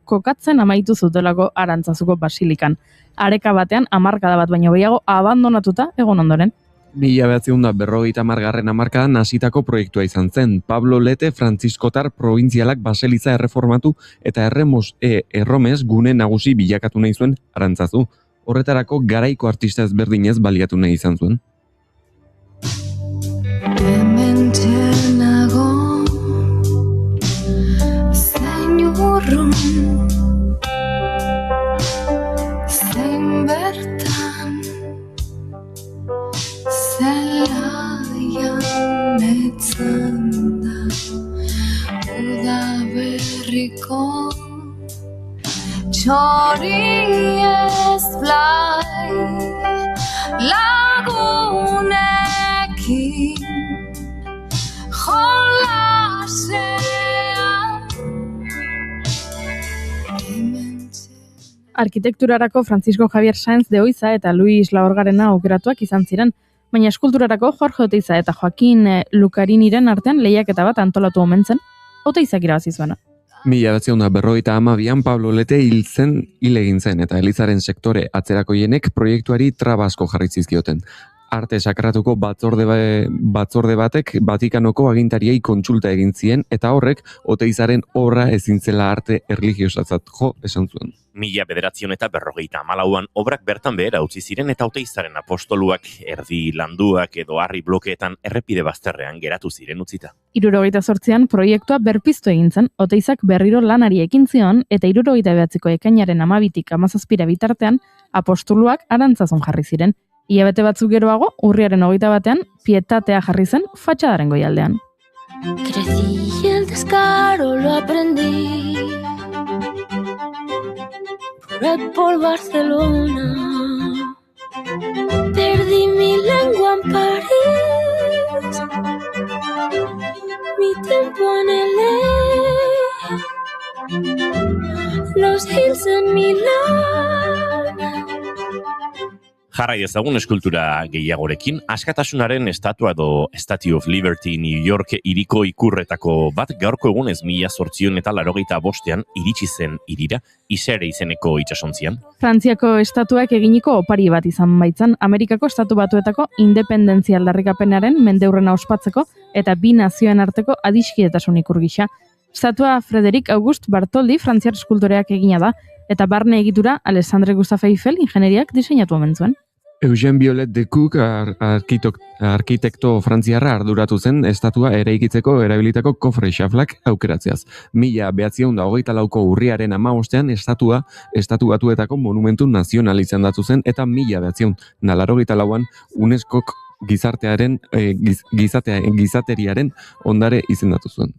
kokatzen amaitu zutelako Arantzazuko basilikan. Areka batean hamarkada bat baino gehiago abandonatuta egon ondoren. 1950 hamarkadan hasitako proiektua izan zen. Pablo Lete frantziskotar probintzialak baseliza erreformatu eta erromes gune nagusi bilakatu nahi zuen Arantzazu. Horretarako garaiko artista ezberdinez baliatu nahi izan zuen. Zein bertan zelaian etzanda udaberriko txori ez blai lagunekin jolasean. Arkitekturarako Francisco Javier Sáenz de Oiza eta Luis Laorgarena aukeratuak izan ziren, baina eskulturarako Jorge Oteiza eta Joaquin Lucariniren artean lehiaketa bat antolatu omen zen, Oteizak irabazi zuena. 1952an Pablo Lete hil egin zen eta Elizaren sektore atzerakoienek proiektuari traba asko jarri zizkioten. Arte sakratuko batzorde batek Vatikanoko agintariei kontsulta egin zien eta horrek Oteizaren obra ezin zela arte erlijiosatzat jo esan zuen. 1954an obrak bertan behera utzi ziren eta Oteizaren apostoluak erdi landuak edo harri blokeetan errepide bazterrean geratu ziren utzita. 1978an proiektua berpiztu egin zen, Oteizak berriro lanari ekin zion eta 1979ko ekainaren 12tik 17 bitartean apostoluak Arantzazun jarri ziren. Hilabete batzuk geroago, urriaren 21ean, pietatea jarri zen fatxadaren goialdean. Crecí y el descaro lo aprendí por Barcelona. Perdí mi lengua en París, mi tiempo en LA, los hills en Milán. Jarrai ezagun eskultura gehiagorekin, askatasunaren estatua edo Statue of Liberty New York hiriko ikurretako bat gaurko egunez 1885ean iritsi zen hirira, Isere izeneko itsasontzian. Frantziako estatuak eginiko opari bat izan baitzan, Amerikako estatu batuetako independentzia aldarrikapenaren mendeurrena ospatzeko eta bi nazioen arteko adiskidetasun ikur gisa. Estatua Frederic Auguste Bartholdi frantziar eskultoreak egina da, eta barne egitura Alexandre Gustave Eiffel ingenieriak diseinatu omen zuen. Eugène Viollet de Cook arkitekto frantziarra arduratu zen estatua eraikitzeko erabilitako kofre xaflak aukeratzeaz. 1924ko urriaren 15ean estatu batuetako monumentu nazional izendatu zen eta 1984an UNESCOk gizateriaren ondare izendatu zuen.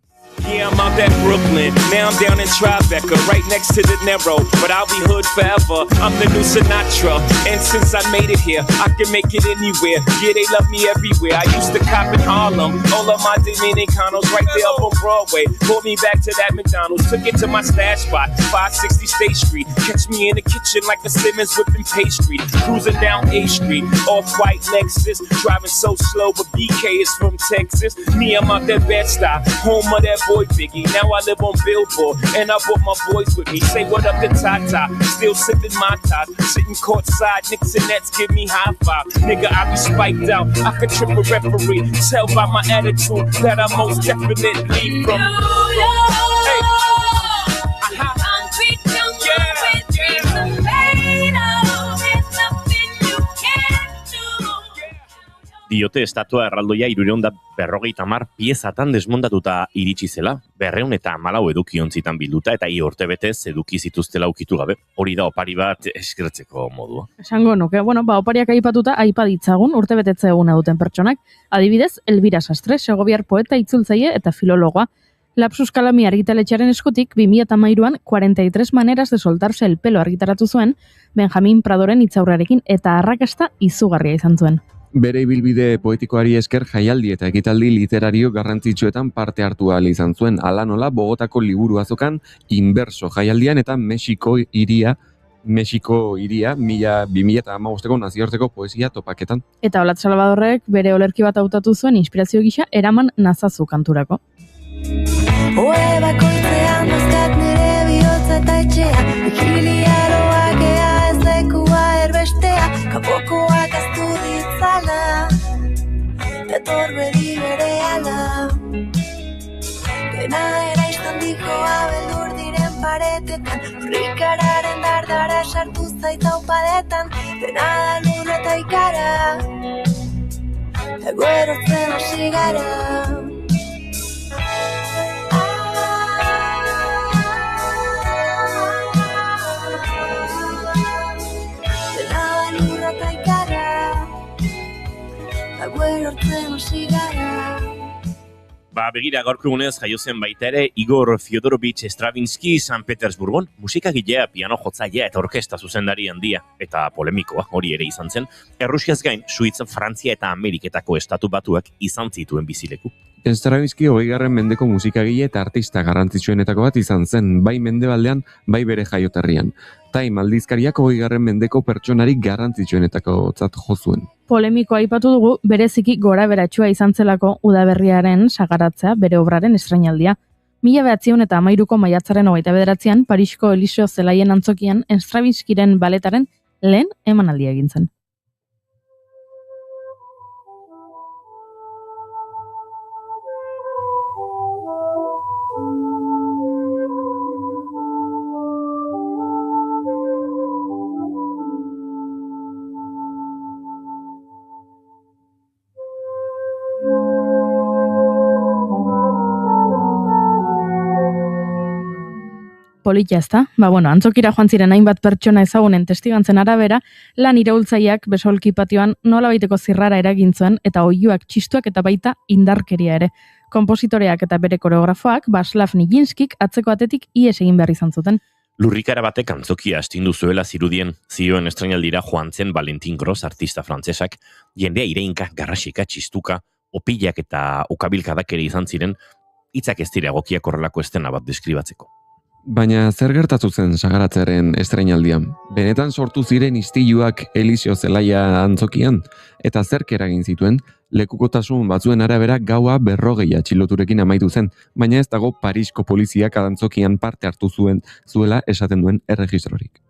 Yeah, I'm out at Brooklyn, now I'm down in Tribeca, right next to the Narrow, but I'll be hood forever, I'm the new Sinatra, and since I made it here, I can make it anywhere, yeah, they love me everywhere, I used to cop in Harlem, all of my Dominicanos right there up on Broadway, pulled me back to that McDonald's, took it to my stash spot, 560 State Street, catch me in the kitchen like a Simmons whipping pastry, cruising down A Street, off-white Lexus, driving so slow, but BK is from Texas, me, I'm out that Bed-Stuy, home of that boy Biggie, now I live on Billboard, and I brought my boys with me. Say what up to Tata, still sipping my top, sitting courtside, Knicks and Nets give me high five. Nigga, I be spiked out, I could trip a referee. Tell by my attitude that I most definitely from. Hey. Diote estatua erraldoia 350 piezatan desmontatuta iritsi zela, 214 edukiontzitan bilduta eta urte betez eduki zituztela ukitu gabe. Hori da opari bat eskertzeko modua. Esango nuke, opariak aipatuta aipa ditzagun urte betetze eguna duten pertsonak, adibidez, Elvira Sastre, segoviar poeta, itzultzaile eta filologoa. Lapsus Calami argitaletxearen eskutik 2013an 43 maneras de soltarse el pelo argitaratu zuen, Benjamin Pradoren hitzaurrearekin eta arrakasta izugarria izan zuen. Bere ibilbide poetikoari esker jaialdi eta ekitaldi literario garrantzitsuetan parte hartu ahal izan zuen. Hala nola Bogotako liburu azokan Inverso jaialdian eta Mexiko iria 2015ko nazioarteko poesia topaketan. Eta Olat Salvadorrek bere olerki bat hautatu zuen inspirazio gisa Eraman nazazu kanturako. Oe bakoitzean bazkat nire bihotza betetan, urrikararen dardara sartu zaita upadetan, dena da lurra eta ikara, ego erortzen hasi gara. Dena da lurra eta ikara, ego erortzen hasi gara. Begira, gaurko egunez jaio zen baita ere Igor Fyodorovich Stravinsky San Petersburgon, musikagilea, piano jotzailea eta orkesta zuzendari handia eta polemikoa hori ere izan zen. Errusiaz gain, Suitz, Frantzia eta Ameriketako estatu batuak izan zituen bizileku. Stravinsky 20. mendeko musikagile eta artista garrantzitsuenetako bat izan zen, bai mendebaldean, bai bere jaioterrian. Time aldizkariak 20. mendeko pertsonarik garrantzitsuenetakotzat jo zuen. Polemikoa aipatu dugu, bereziki gora beratsua izan zelako udaberriaren sagaratzea bere obraren estrainaldia. 1913ko maiatzaren 29an Parisko Eliseo Zelaien antzokian Stravinskyren baletaren lehen emanaldia egin zen. Polita ezta? Antzokira joan ziren hainbat pertsona ezagunen testigantzen arabera, lan iraultzaileak besolki patioan nolabaiteko zirrara eragin zuen eta oihuak, txistuak eta baita indarkeria ere. Konpositoreak eta bere koreografoak, Václav Nijinskyk atzeko atetik ihes egin behar izan zuten. Lurrikara batek antzokia astindu zuela zirudien, zioen estrainaldira joan zen Valentin Gross artista frantsesak, jendea ireinka, garrasika, txistuka, opilak eta ukabilkadak ere izan ziren, hitzak ez dira egokiak horrelako estena bat deskribatzeko. Baina zer gertatu zen sagaratzearen estrainaldian? Benetan sortu ziren istiluak Eliseo Zelaia antzokian? Eta zerk eragin zituen? Lekukotasun batzuen arabera gaua 40 atxiloturekin amaitu zen, baina ez dago Parisko poliziak antzokian parte hartu zuela esaten duen erregistrorik.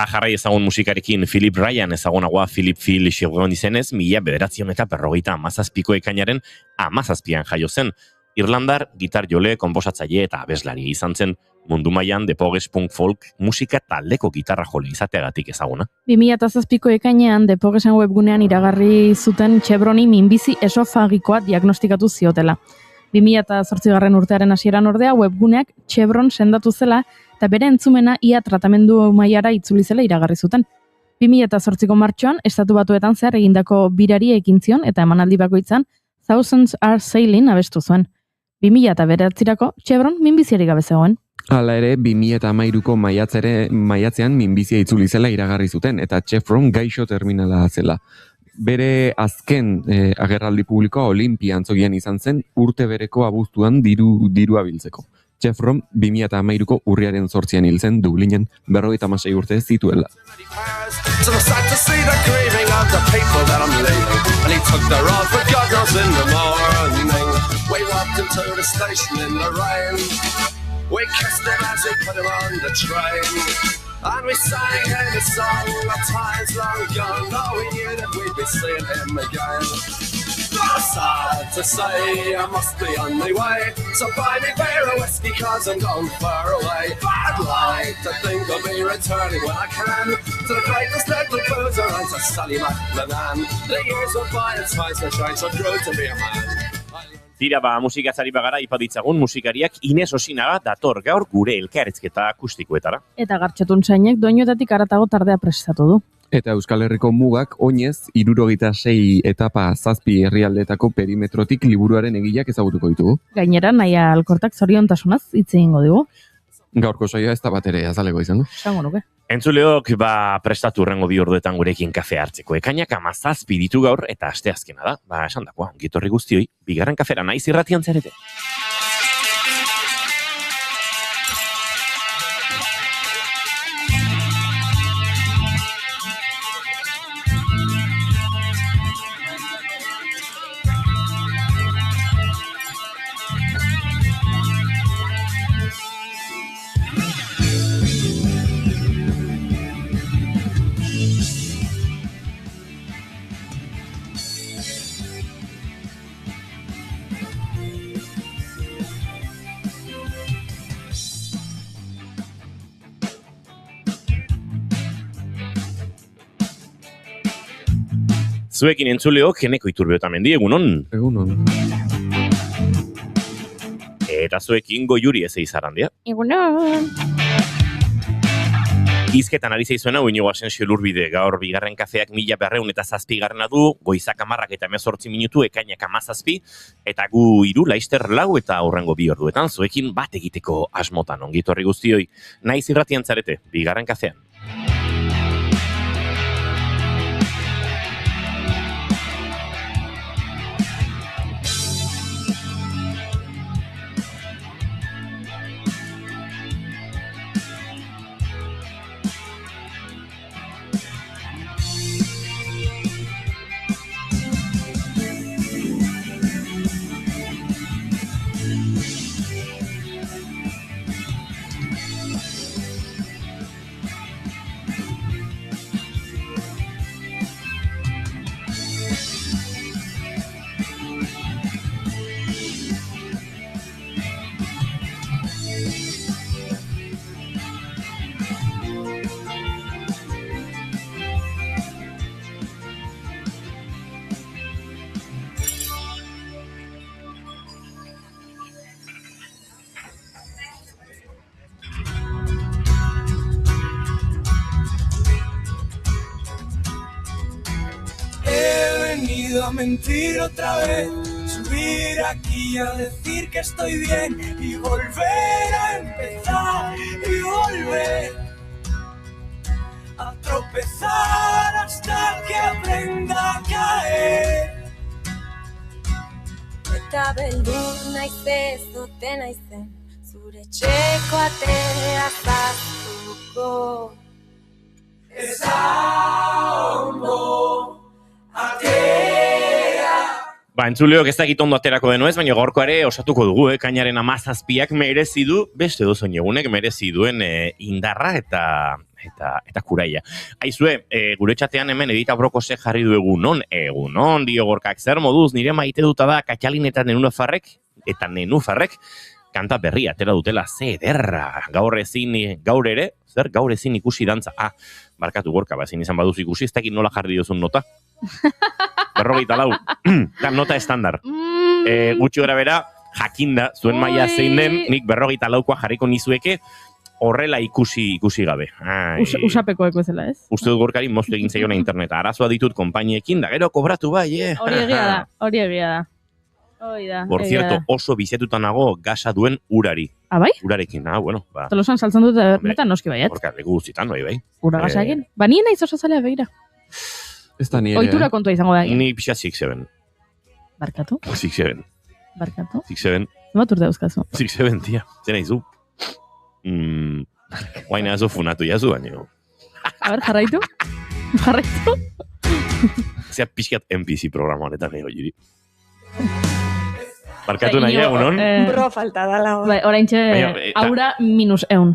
Jarrai ezagun musikarekin Philip Ryan ezagunagoa Philip Phil Chevron izenez, 1917ko ekainaren 17an jaio zen. Irlandar, gitar jole, konposatzaile eta abeslari izan zen, mundu mailan The Pogues punk folk musika taldeko gitarra jole izateagatik ezaguna. 2007ko ekainean The Poguesen webgunean iragarri zuten Chevroni minbizi esofagikoa diagnostikatu ziotela. 2008 urtearen hasieran ordea webguneak Chevron sendatu zela eta bere entzumena ia tratamendu mailara itzuli zela iragarri zuten. 2008ko martxoan, estatu batuetan zehar egindako birari ekin zion eta emanaldi bakoitzan Thousands Are Sailing abestu zuen. 2009ko Chevron minbiziari gabe zegoen. Hala ere, 2013ko maiatzean minbizia itzuli zela iragarri zuten eta Chevron gaixo terminala zela. Bere azken agerraldi publikoa Olimpia antzokian izan zen urte bereko abuztuan dirua biltzeko. Chevron 2013ko urriaren 8an hil zen Dublinen 56 urte zituela. We kissed him as we put him on the train, and we sang him a song of times long gone. Though we knew that we'd be seeing him again. Sad to say, I must be on my way, so buy me beer or whiskey, cause I'm gone far away. I'd like to think I'll be returning when I can to the greatest little boozer and to Sally McLennan. The years went by and twice I tried so grew to be a man. Tira musikazari bagara ipaditzagun musikariak Ines Osinaga dator gaur gure elkarrizketa akustikoetara. Eta Gartxotun Sainek doinuetatik haratago tardea prestatu du. Eta Euskal Herriko mugak oinez 66 etapa 7 herrialdeetako perimetrotik liburuaren egileak ezagutuko ditugu. Gainera, Naia Alkortak zoriontasunaz hitz egingo dugu. Gaurko saioa ez da batere azaleko izango. Esango nuke. Entzuleok, prestatu urrengo 2 orduetan gurekin kafe hartzeko. Ekainak 17 ditu gaur eta asteazkena da. Esan dakoa, ongitorri guztioi, bigarren kafera naiz irratian zarete. Zuekin entzuleok, Eneko Iturbe Otamendi, egunon. Egunon. Eta zuekin Goiuri ez eizarandia. Egunon. Izketan ari zeizuena, Iñigo Asensio Lurbide, gaur bigarren kafeak 1207 du, goizak 10 eta 18 minutu, ekainak 17, eta gu 3, Laister 4 eta aurrengo 2 orduetan, zuekin bat egiteko asmotan, ongitorri guztioi, naiz irratian zarete, bigarren kafean. A mentir otra vez, subir aquí a decir que estoy bien y volver a empezar y volver a tropezar hasta que aprenda a caer. Eta beldur naiz ez dute naizen, zure txeko atea zaztuko. Ez da ondo atea. Entzuleok ez dakit ondo aterako deno ez, baina gaurko ere osatuko dugu, kainaren 17ak merezi du, beste dozoin egunek merezi duen indarra eta kuraia. Aizue, gure txatean hemen Edita Brokose jarri du egunon, dio Gorkak, zer moduz, nire maite duta da Katxalin eta Nenufarrek, kanta berria, atera dutela, ze ederra, gaur ezin ikusi dantza, barkatu Gorka, ezin izan baduz ikusi, ez dakit nola jarri diozun nota. 44, nota estandar. Gutxi gara bera, jakinda, zuen maila zein den, nik 44koa jarriko nizueke, horrela ikusi gabe. Usapekoeko ezela, ez? Uste dut Gorkari moztu egin zaiona interneta. Arazoa ditut konpainiekin, da gero kobratu bai, Hori egia da. Por cierto, oso bizetutan nago gasa duen urari. Bai? Urarekin, bueno. Tolosan saltzen dut eta noski baiet. Gorka, leku guztietan, bai. Ura gasa egin? Nien naiz oso zalea begira. Ez da nire. Oitura kontua izango da. Ni pixa 6-7. Barkatu? 6-7. Barkatu? 6-7. Zemat urte dauzkazu? 6-7, tia. Zena izu? Guaina ez funatu jazu, baina. A ber, jarraitu? Zea pixkat NPC programa honetan ego jiri. Barkatu nahi egunon? Bro falta dala. Oraintxe, aura -100.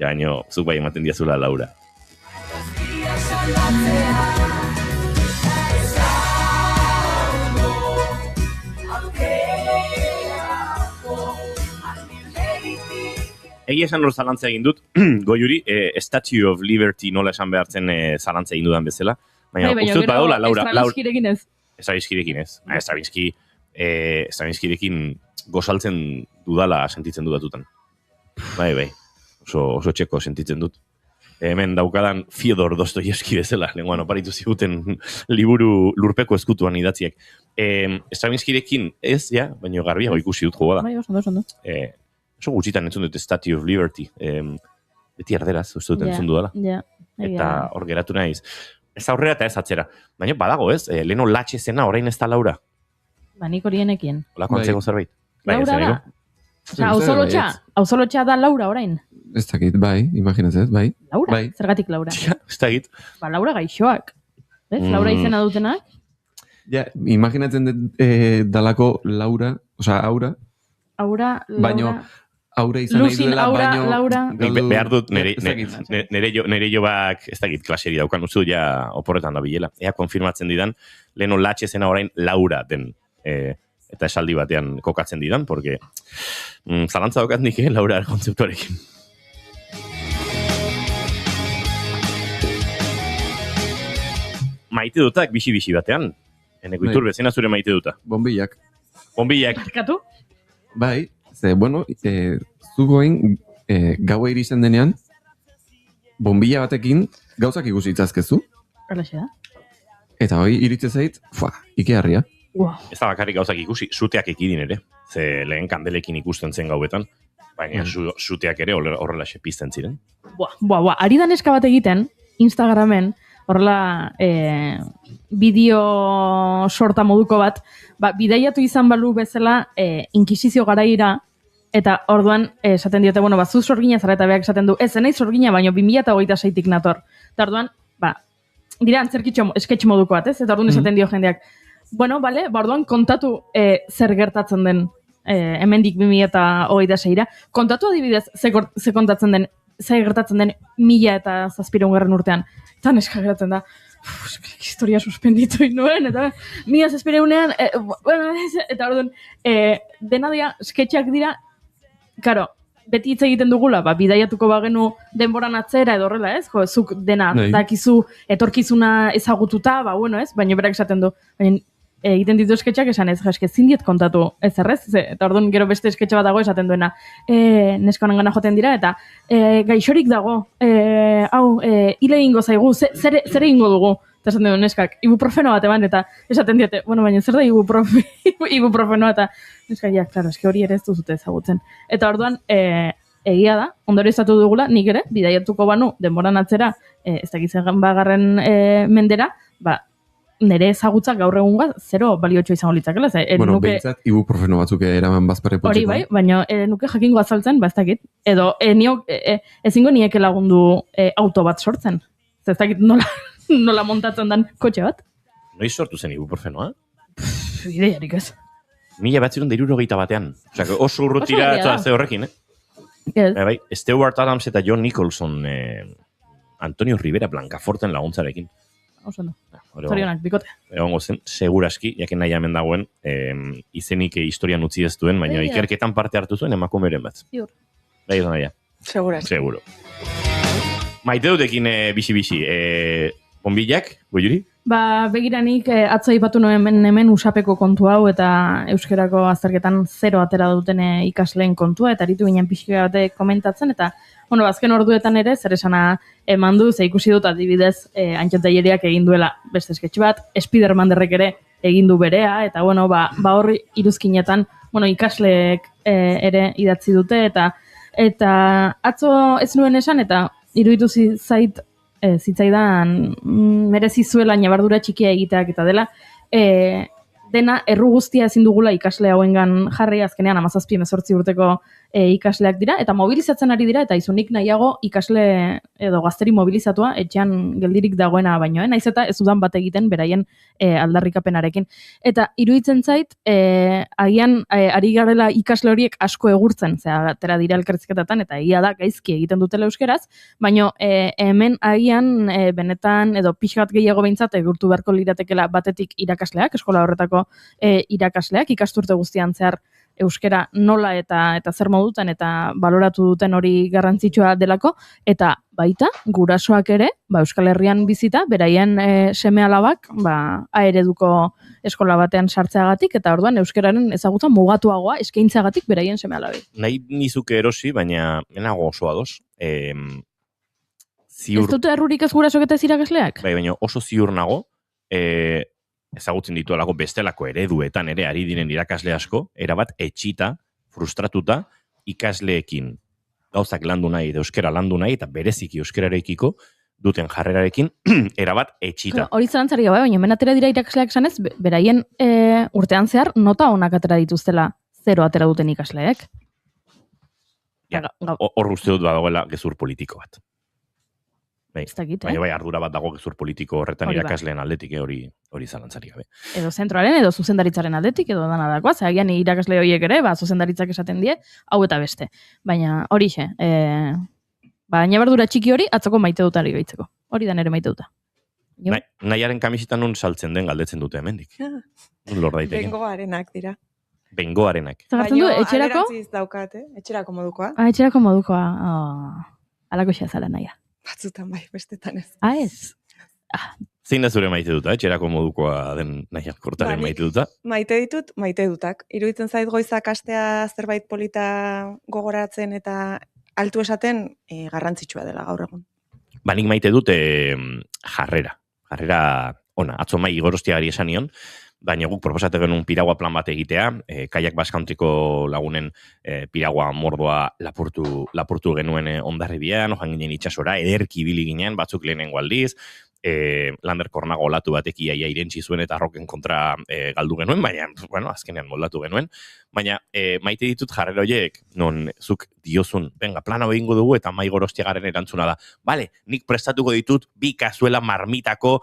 Ja, baina, zuk bai ematen diazula Laura. Egia esan hor zalantza egin dut, Goiuri, Statue of Liberty nola esan behartzen zalantza egin dudan bezala. Baina, uste dut badaula, Laura. Estravinskirekin ez. Estravinskirekin ez. Estravinskirekin gozaltzen dudala sentitzen dudatutan. Bai. Oso txeko sentitzen dut. hemen daukadan Fyodor Dostoyevski bezala, lenguan oparitu ziguten liburu lurpeko eskutuan idatziek. Stravinskirekin ez, ja, baina garbiago ikusi dut joa da. Bai, oso. Oso gutxitan entzun dut Statue of Liberty. Beti erderaz, uste dut entzun dudala. Ja. Eta hor geratu naiz. Ez aurrera eta ez atzera. Baina badago ez, leheno latxe zena orain ez da Laura. Ba, nik horienekin. Olako antzeko zerbait. Bai, Laura ez da. Osea, auzolotxa da Laura orain. Ez dakit, bai, imaginatzez, bai. Laura? Bai. Zergatik Laura? Ja, ez da egit. Ba, Laura gaixoak. Ez? Laura izena dutenak? Ja, imaginatzen dut dalako Laura, osea, Aura, Aura, Laura... baino Aura izan nahi Lucin, duela, Aura, baino... Laura... Nik behar dut Ez nere jobak, ez dakit klaseri daukan, uste dut ja oporretan da bilela. Ea konfirmatzen didan, leheno latxe zena orain Laura den. Eta esaldi batean kokatzen didan, porque zalantza daukat nik, Laura kontzeptuarekin. Maite dutak bixi-bixi batean. Eneko itur bezena zure maite duta. Bombilak. Bombilak. Barkatu? Bai, ze, bueno, zugoen gaua iristen denean, bombilla batekin gauzak ikusi itzazkezu, Horlaxe da. eta hoi iritze zait, ikeharria. Wow. Ez da bakarrik gauzak ikusi, suteak ekidin ere. Ze lehen kandelekin ikusten zen gauetan. Baina suteak ere horrela pizten ziren. Buah, ari da neska bat egiten, Instagramen, horrela bideo sorta moduko bat, bidaiatu izan balu bezala inkisizio garaira, eta orduan esaten diote, bueno, zu sorgina zara eta beak esaten du, ez zenaiz sorgina, baino 2026tik nator. Eta orduan, dira antzerkitxo esketx moduko bat, ez? Eta orduan esaten dio jendeak, bueno, bale, orduan kontatu zer gertatzen den hemendik 2026ra. Kontatu adibidez, ze kontatzen den, ze gertatzen den 1700 urtean. Eta neska geratzen da, historia suspenditu nuen, eta 1700ean, eta orduan, dena dira, sketxak dira, karo, beti hitz egiten dugula, bidaiatuko bagenu denboran atzera edo horrela, ez? Jo, zuk dena dakizu etorkizuna ezagututa, bueno, ez? Baina berak esaten du, baina egiten ditu sketxak esan ez, eske ezin diet kontatu ez errez, eta orduan gero beste sketxa bat dago esaten duena, neska honen gana joaten dira, eta gaixorik dago, hile egingo zaigu, zer egingo dugu? Eta esaten du neskak, ibuprofeno bat eban, eta esaten diete, bueno, baina zer da ibuprofenoa, eta neskak, ja, klaro, eski hori ere ez duzute ezagutzen. Eta orduan, egia da, ondorioztatu dugula, nik ere, bidaiatuko banu, denboran atzera, ez dakitzen bagarren mendera, nire ezagutzak gaur egunga zero baliotxo izango litzakela. Bueno, behintzat, ibuprofeno batzuk eraman bazpare hori bai, baina nuke jakingo azaltzen, ez dakit. Edo, ezingo nieke lagundu auto bat sortzen. Ez dakit nola montatzen den kotxe bat. Noiz sortu zen ibuprofenoa? Ideiarik ez. 1961 batean. Osea, oso urrutira eta ze horrekin, Bai, Stewart Adams eta John Nicholson, Antonio Rivera Blancaforten laguntzarekin. Oso no. Zorionak, bikote. Egongo zen, seguraski, jakin nahi hemen dagoen, izenik historian utzi ez duen, baina ikerketan parte hartu zuen emakumeren bat. Ziur. Bai, ez naia. Seguro. Maite dutekin bixi-bixi, bonbilak, goiuri? Begiranik atzo aipatu noen hemen usapeko kontu hau eta euskerako azterketan 0 atera duten ikasleen kontua, eta aritu ginen pixka bate komentatzen, eta bueno, azken orduetan ere, zer esana eman du, ze ikusi dut adibidez, Antxon Telleriak egin duela beste sketch bat, Spidermanderrek ere egin du berea, eta bueno, horri iruzkinetan, bueno, ikasleek ere idatzi dute, eta atzo ez nuen esan, eta iruditu zitzaidan merezi zuela nabardura txikia egiteak eta dela, dena erru guztia ezin dugula ikasle hauengan jarri, azkenean 17-18 urteko ikasleak dira, eta mobilizatzen ari dira, eta izunik nahiago ikasle edo gazteri mobilizatua etxean geldirik dagoena baino, naiz eta ez dudan bat egiten beraien aldarrikapenarekin. Eta iruditzen zait, agian ari garela ikasle horiek asko egurtzen, atera dira elkarrizketetan, eta egia da gaizki egiten dutela euskeraz, baino hemen agian benetan edo pixkat gehiago behintzat egurtu beharko liratekela batetik irakasleak, eskola horretako irakasleak, ikasturte guztian zehar euskera nola eta zer modutan eta baloratu duten hori garrantzitsua delako, eta baita gurasoak ere, Euskal Herrian bizita, beraien seme-alabak A-ereduko eskola batean sartzeagatik, eta orduan euskeraren ezagutza mugatuagoa eskaintzagatik beraien seme-alabei. Nahi nizuke erosi, baina enago oso ados. ziur... Ez dute errurik ez gurasok eta ez irakasleak? Bai, baina oso ziur nago, ezagutzen dituelako bestelako ereduetan ere ari diren irakasle asko, erabat etxita, frustratuta, ikasleekin gauzak landu nahi, edo euskera landu nahi, eta bereziki euskerarekiko duten jarrerarekin, erabat etxita. Hori zalantzari gabe, baina hemen atera dira irakasleak esanez, beraien urtean zehar nota onak atera dituztela 0 atera duten ikasleek. Ja, hor uste dut badagoela gezur politiko bat. Bai, Ez dakit, baina bai ardura bat dago gezur politiko horretan Hori irakasleen aldetik, hori zalantzari gabe. Edo zentroaren, edo zuzendaritzaren aldetik, edo dana dakoa, agian irakasle horiek ere, zuzendaritzak esaten die, hau eta beste. Baina horixe, nabardura txiki hori atzoko maite dutari baitzeko. Hori da nere maite duta. Nahiaren kamisita nun saltzen den galdetzen dute hemendik. Nun lor daiteken. Bengoarenak dira. Bengoarenak. Zagartzen du, etxerako? Baina daukat, etxerako modukoa. Etxerako modukoa. Alako xea zala naia. Batzutan bai, bestetan ez. Ez? Zein da zure maite duta, etxerako modukoa den nahian kortaren maite duta? Maite ditut, maite dutak. Iruditzen zait goizak astea zerbait polita gogoratzen eta altu esaten garrantzitsua dela gaur egun. Nik maite dut jarrera. Jarrera, ona, atzo mai Gorostiagari esan nion, baina guk proposate genuen piragua plan bat egitea, Kayak Basque Countryko lagunen piragua mordoa lapurtu genuen Hondarribian, joan ginen itsasora, ederki ibili ginen, batzuk lehenengo aldiz, Lander Kornago olatu batek iaia irentzi zuen eta arroken kontra galdu genuen, baina, azkenean moldatu genuen, baina maite ditut jarrera horiek, non zuk diozun, plana egingo dugu eta mai Gorostiagaren erantzuna da, bale, nik prestatuko ditut bi kazuela marmitako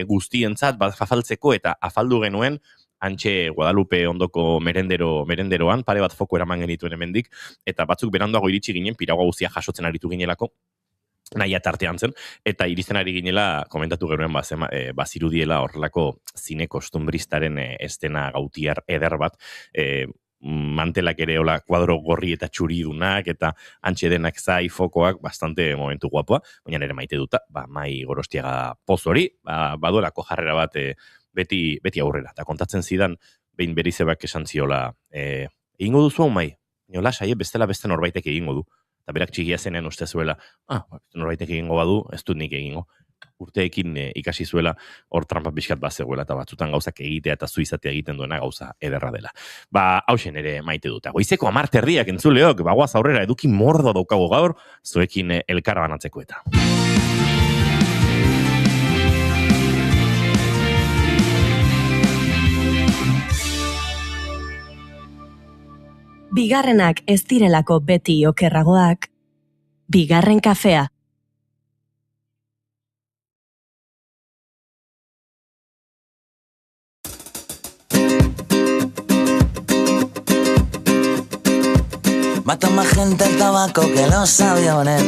guztientzat bat afaltzeko eta afaldu genuen, antxe Guadalupe ondoko merenderoan, pare bat foko eraman genituen hemendik, eta batzuk beranduago iritsi ginen, piragua guztia jasotzen aritu ginelako, nahia tartean zen, eta iristen ari ginela, komentatu genuen, bazirudiela horrelako zine kostumbristaren estena gautiar eder bat, mantelak ere hola kuadro gorri eta txuridunak, eta antxe denak zai fokoak, bastante momentu guapoa, baina nire maite duta, mai Gorostiaga poz hori, baduelako jarrera bat beti aurrera, eta kontatzen zidan, behin berizebak esan ziola, egingo duzu hau mai, niola saie bestela beste norbaitek egingo du, eta berak txigia zenen uste zuela, norbaitek egingo badu, ez dut nik egingo. Urteekin ikasi zuela hor trampa pixkat bat zegoela, eta batzutan gauzak egitea eta zuizatea egiten duena gauza ederra dela. Hausen ere maite dut. Goizeko 10:00 entzuleok, bagoaz aurrera eduki mordo daukago gaur, zuekin elkar banatzeko eta. Bigarrenak ez direlako beti okerragoak, bigarren kafea. Mata más gente el tabaco que los aviones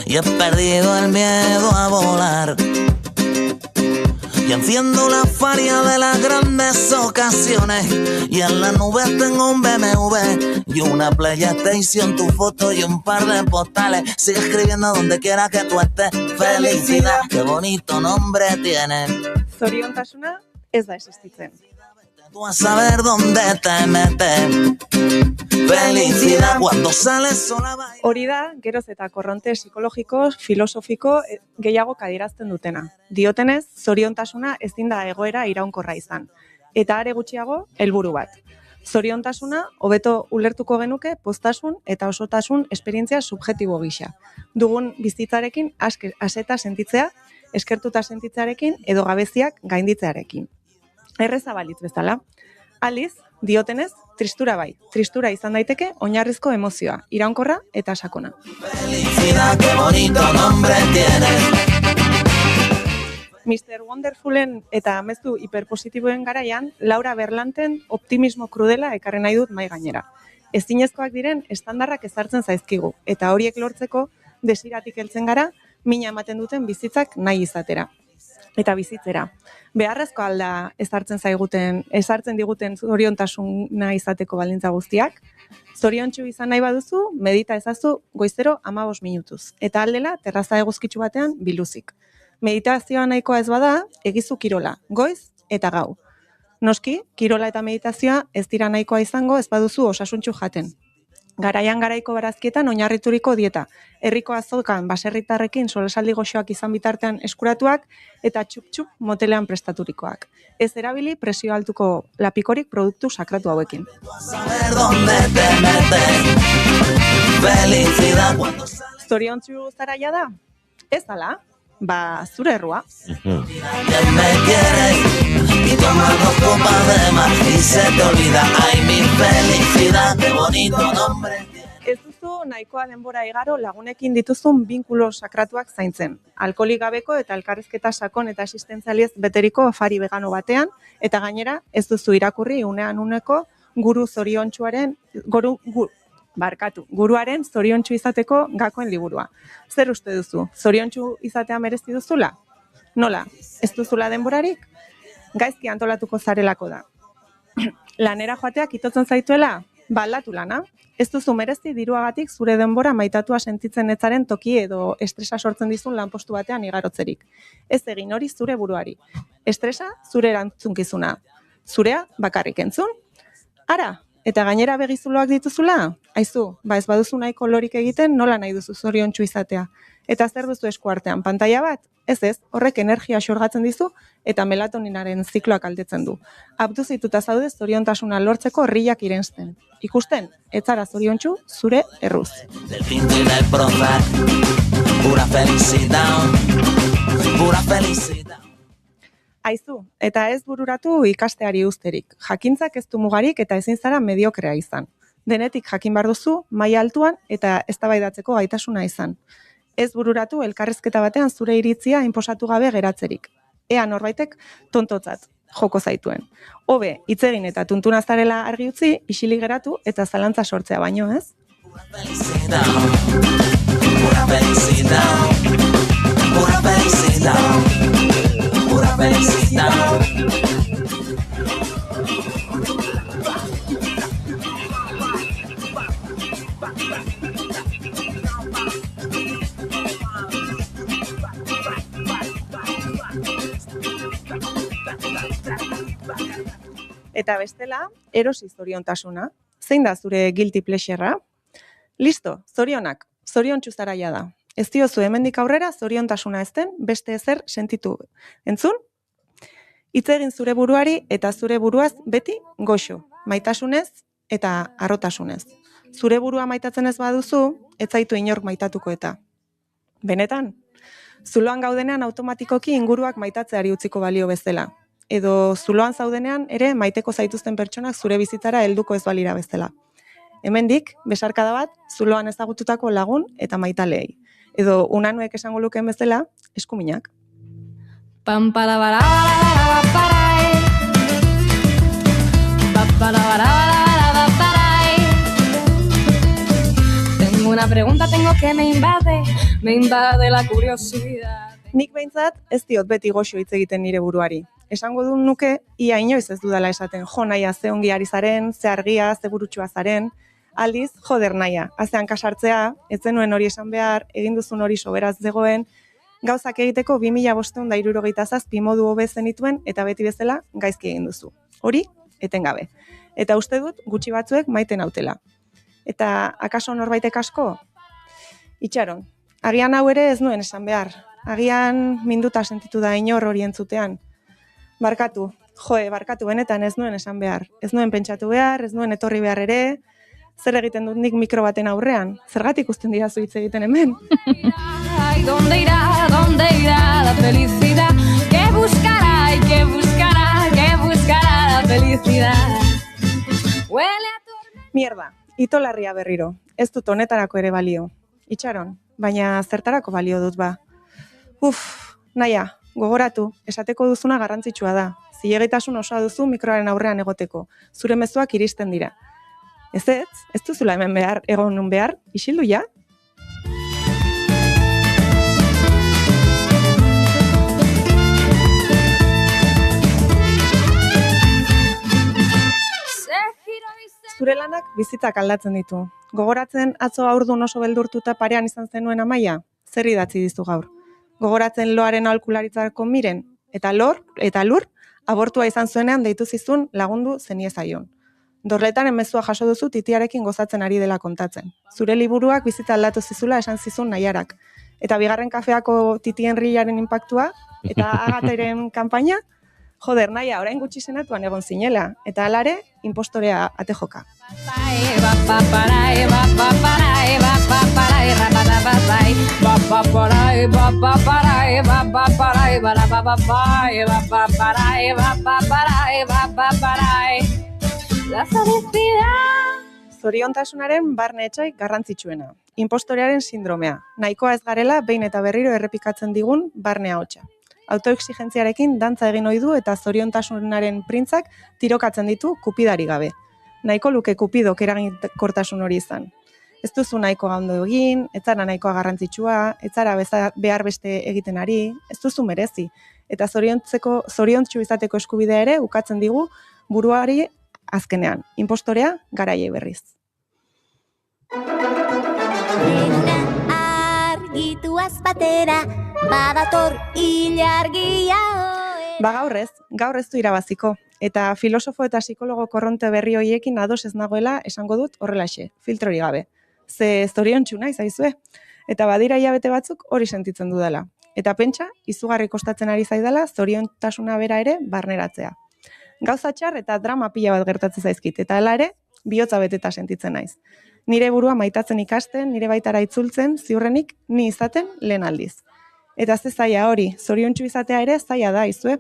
y he perdido el miedo a volar. Y enciendo la faria de las grandes ocasiones y en la nube tengo un BMW y una PlayStation, tu foto y un par de postales. Sigue escribiendo donde quiera que tú estés. Felicidad, qué bonito nombre tiene. Zoriontasuna ez da existitzen. Tú a saber dónde te metes. Felicidad cuando sales sola. Hori da, geroz eta korronte psikologiko, filosofiko gehiago adierazten dutena. Diotenez, zoriontasuna ezin da egoera iraunkorra izan. Eta are gutxiago, helburu bat. Zoriontasuna, hobeto ulertuko genuke, poztasun eta osotasun esperientzia subjektibo gisa. Dugun bizitzarekin aseta sentitzea, eskertuta sentitzearekin edo gabeziak gainditzearekin. Erreza balitz bezala. Aliz, diotenez, tristura bai. Tristura izan daiteke oinarrizko emozioa, iraunkorra eta sakona. Felicidad, qué bonito nombre tienes. Mr. Wonderfulen eta mezu hiperpositiboen garaian, Laura Berlanten optimismo krudela ekarri nahi dut mai gainera. Ezinezkoak diren estandarrak ezartzen zaizkigu, eta horiek lortzeko desiratik heltzen gara, mina ematen duten bizitzak nahi izatera. Eta bizitzera. Beharrezko alda ezartzen diguten zoriontasuna izateko baldintza guztiak. Zoriontsu izan nahi baduzu, medita ezazu goizero 15 minutuz. Eta aldela, terraza eguzkitsu batean biluzik. Meditazioa nahikoa ez bada, egizu kirola, goiz eta gau. Noski, kirola eta meditazioa ez dira nahikoa izango ez baduzu osasuntsu jaten. Garaian garaiko barazkietan oinarrituriko dieta. Herriko azokan baserritarrekin solasaldi goxoak izan bitartean eskuratuak eta txup-txup motelean prestaturikoak. Ez erabili presio altuko lapikorik produktu sakratu hauekin. Zoriontsu zaraia da? Ez ala? Ba, zure errua. Y toma 2 copas de más y se te olvida, ay mi felicidad, qué bonito nombre. Ez duzu nahikoa denbora igaro lagunekin dituzun binkulo sakratuak zaintzen. Alkoholik gabeko eta elkarrizketa sakon eta asistentzialiez beteriko afari vegano batean, eta gainera ez duzu irakurri unean uneko guruaren zoriontsu izateko gakoen liburua. Zer uste duzu? Zoriontsu izatea merezi duzula? Nola? Ez duzula denborarik? Gaizki antolatuko zarelako da. Lanera joateak itotzen zaituela? Ba, aldatu lana. Ez duzu merezi diruagatik zure denbora maitatua sentitzen etzaren toki edo estresa sortzen dizun lanpostu batean igarotzerik. Ez egin hori zure buruari. Estresa zure erantzunkizuna. Zurea bakarrik entzun? Ara, eta gainera begizuloak dituzula? Aizu, ba ez baduzu nahiko lorik egiten, nola nahi duzu zoriontsu izatea. Eta zer duzu esku artean, pantaila bat? Ez, horrek energia xorgatzen dizu eta melatoninaren zikloak aldetzen du. Abduzituta zaude zoriontasuna lortzeko horriak irensten. Ikusten, ez zara zoriontsu zure erruz. Del tinto y del Prozac, pura felicidad, pura felicidad. Aizu, eta ez bururatu ikasteari uzterik. Jakintzak ez du mugarik eta ezin zara mediokrea izan. Denetik jakin behar duzu, maila altuan eta eztabaidatzeko gaitasuna izan. Ez bururatu elkarrezketa batean zure iritzia inposatu gabe geratzerik. Ea norbaitek tontotzat joko zaituen. Hobe, hitz egin eta tuntuna zarela argi utzi, isilik geratu eta zalantza sortzea baino, ez? Pura felicidad, pura felicidad, pura felicidad, pura felicidad. Eta bestela, erosi zoriontasuna. Zein da zure guilty pleasure-a? Listo, zorionak, zoriontsu zaraia da. Ez diozu hemendik aurrera zoriontasuna ezten beste ezer sentitu. Entzun? Hitz egin zure buruari eta zure buruaz beti goxo, maitasunez eta harrotasunez. Zure burua maitatzen ez baduzu, ez zaitu inork maitatuko eta. Benetan, zuloan gaudenean automatikoki inguruak maitatzeari utziko balio bezala. Edo zuloan zaudenean ere maiteko zaituzten pertsonak zure bizitzara helduko ez balira bezala. Hemendik, besarkada bat, zuloan ezagututako lagun eta maitalei. Edo unanuek esango lukeen bezala, eskuminak. Tengo una pregunta, me invade la curiosidad. Nik behintzat ez diot beti goxo hitz egiten nire buruari. Esango dut nuke, ia inoiz ez dudala esaten, jo naia ze ongi ari zaren, ze argia, ze burutsua zaren, aldiz, joder naia, azean kasartzea, ez zenuen hori esan behar, egin duzun hori soberaz zegoen, gauzak egiteko 2567 modu hobe zenituen eta beti bezala gaizki egin duzu. Hori, etengabe. Eta uste dut gutxi batzuek maiten nautela. Eta akaso norbaitek asko? Itxaron, agian hau ere ez nuen esan behar. Agian minduta sentitu da inor hori entzutean. Barkatu, barkatu benetan ez nuen esan behar. Ez nuen pentsatu behar, ez nuen etorri behar ere. Zer egiten dut nik mikro baten aurrean? Zergatik usten dira hitz egiten hemen? ¿Dónde irá la felicidad? ¿Qué buscará y qué buscará la felicidad? Huele a Mierda, itolarria berriro. Ez dut honetarako ere balio. Itxaron, baina zertarako balio dut ba. Naia, gogoratu, esateko duzuna garrantzitsua da. Zilegitasun osoa duzu mikroaren aurrean egoteko. Zure mezuak iristen dira. Ez duzula hemen behar, egon nun behar, isildu ja? Zure lanak bizitzak aldatzen ditu. Gogoratzen atzo haurdun oso beldurtuta parean izan zenuen Amaia? Zer idatzi dizu gaur? Gogoratzen loaren aholkularitzarako miren? Eta lur, abortua izan zuenean deitu zizun lagundu zeniezaion. Dorletaren mezua jaso duzu titiarekin gozatzen ari dela kontatzen. Zure liburuak bizitza aldatu zizula esan zizun Naiarak. Eta bigarren kafeako Titi Henriaren inpaktua, eta Agateren kanpaina, joder, Naia, orain gutxi senatuan egon zinela, eta alare, impostorea ate joka. Zoriontasunaren barne etxai garrantzitsuena. Impostorearen sindromea. Nahikoa ez garela behin eta berriro errepikatzen digun barne ahotsa. Autoexigentziarekin dantza egin ohi du eta zoriontasunaren printzak tirokatzen ditu kupidari gabe. Nahiko luke kupidok eraginkortasun hori izan. Ez duzu nahiko ondo egin, ez zara nahikoa garrantzitsua, ez zara behar beste egiten ari, ez duzu merezi. Eta zoriontsu izateko eskubidea ere ukatzen digu buruari azkenean. Impostorea garaiei berriz. Argituaz batera, badator ilargia. Gaur ez du irabaziko. Eta filosofo eta psikologo korronte berri hoiekin ados ez nagoela esango dut horrelaxe, filtrori gabe. Ze zoriontsu naiz aizue. Eta badira hilabete batzuk hori sentitzen dudala. Eta pentsa, izugarri kostatzen ari zaidala zoriontasuna bera ere barneratzea. Gauza txar eta drama pila bat gertatzen zaizkit, eta hala ere, bihotza beteta sentitzen naiz. Nire burua maitatzen ikasten, nire baitara itzultzen, ziurrenik ni izaten lehen aldiz. Eta ze zaila hori, zoriontsu izatea ere zaila da, izue.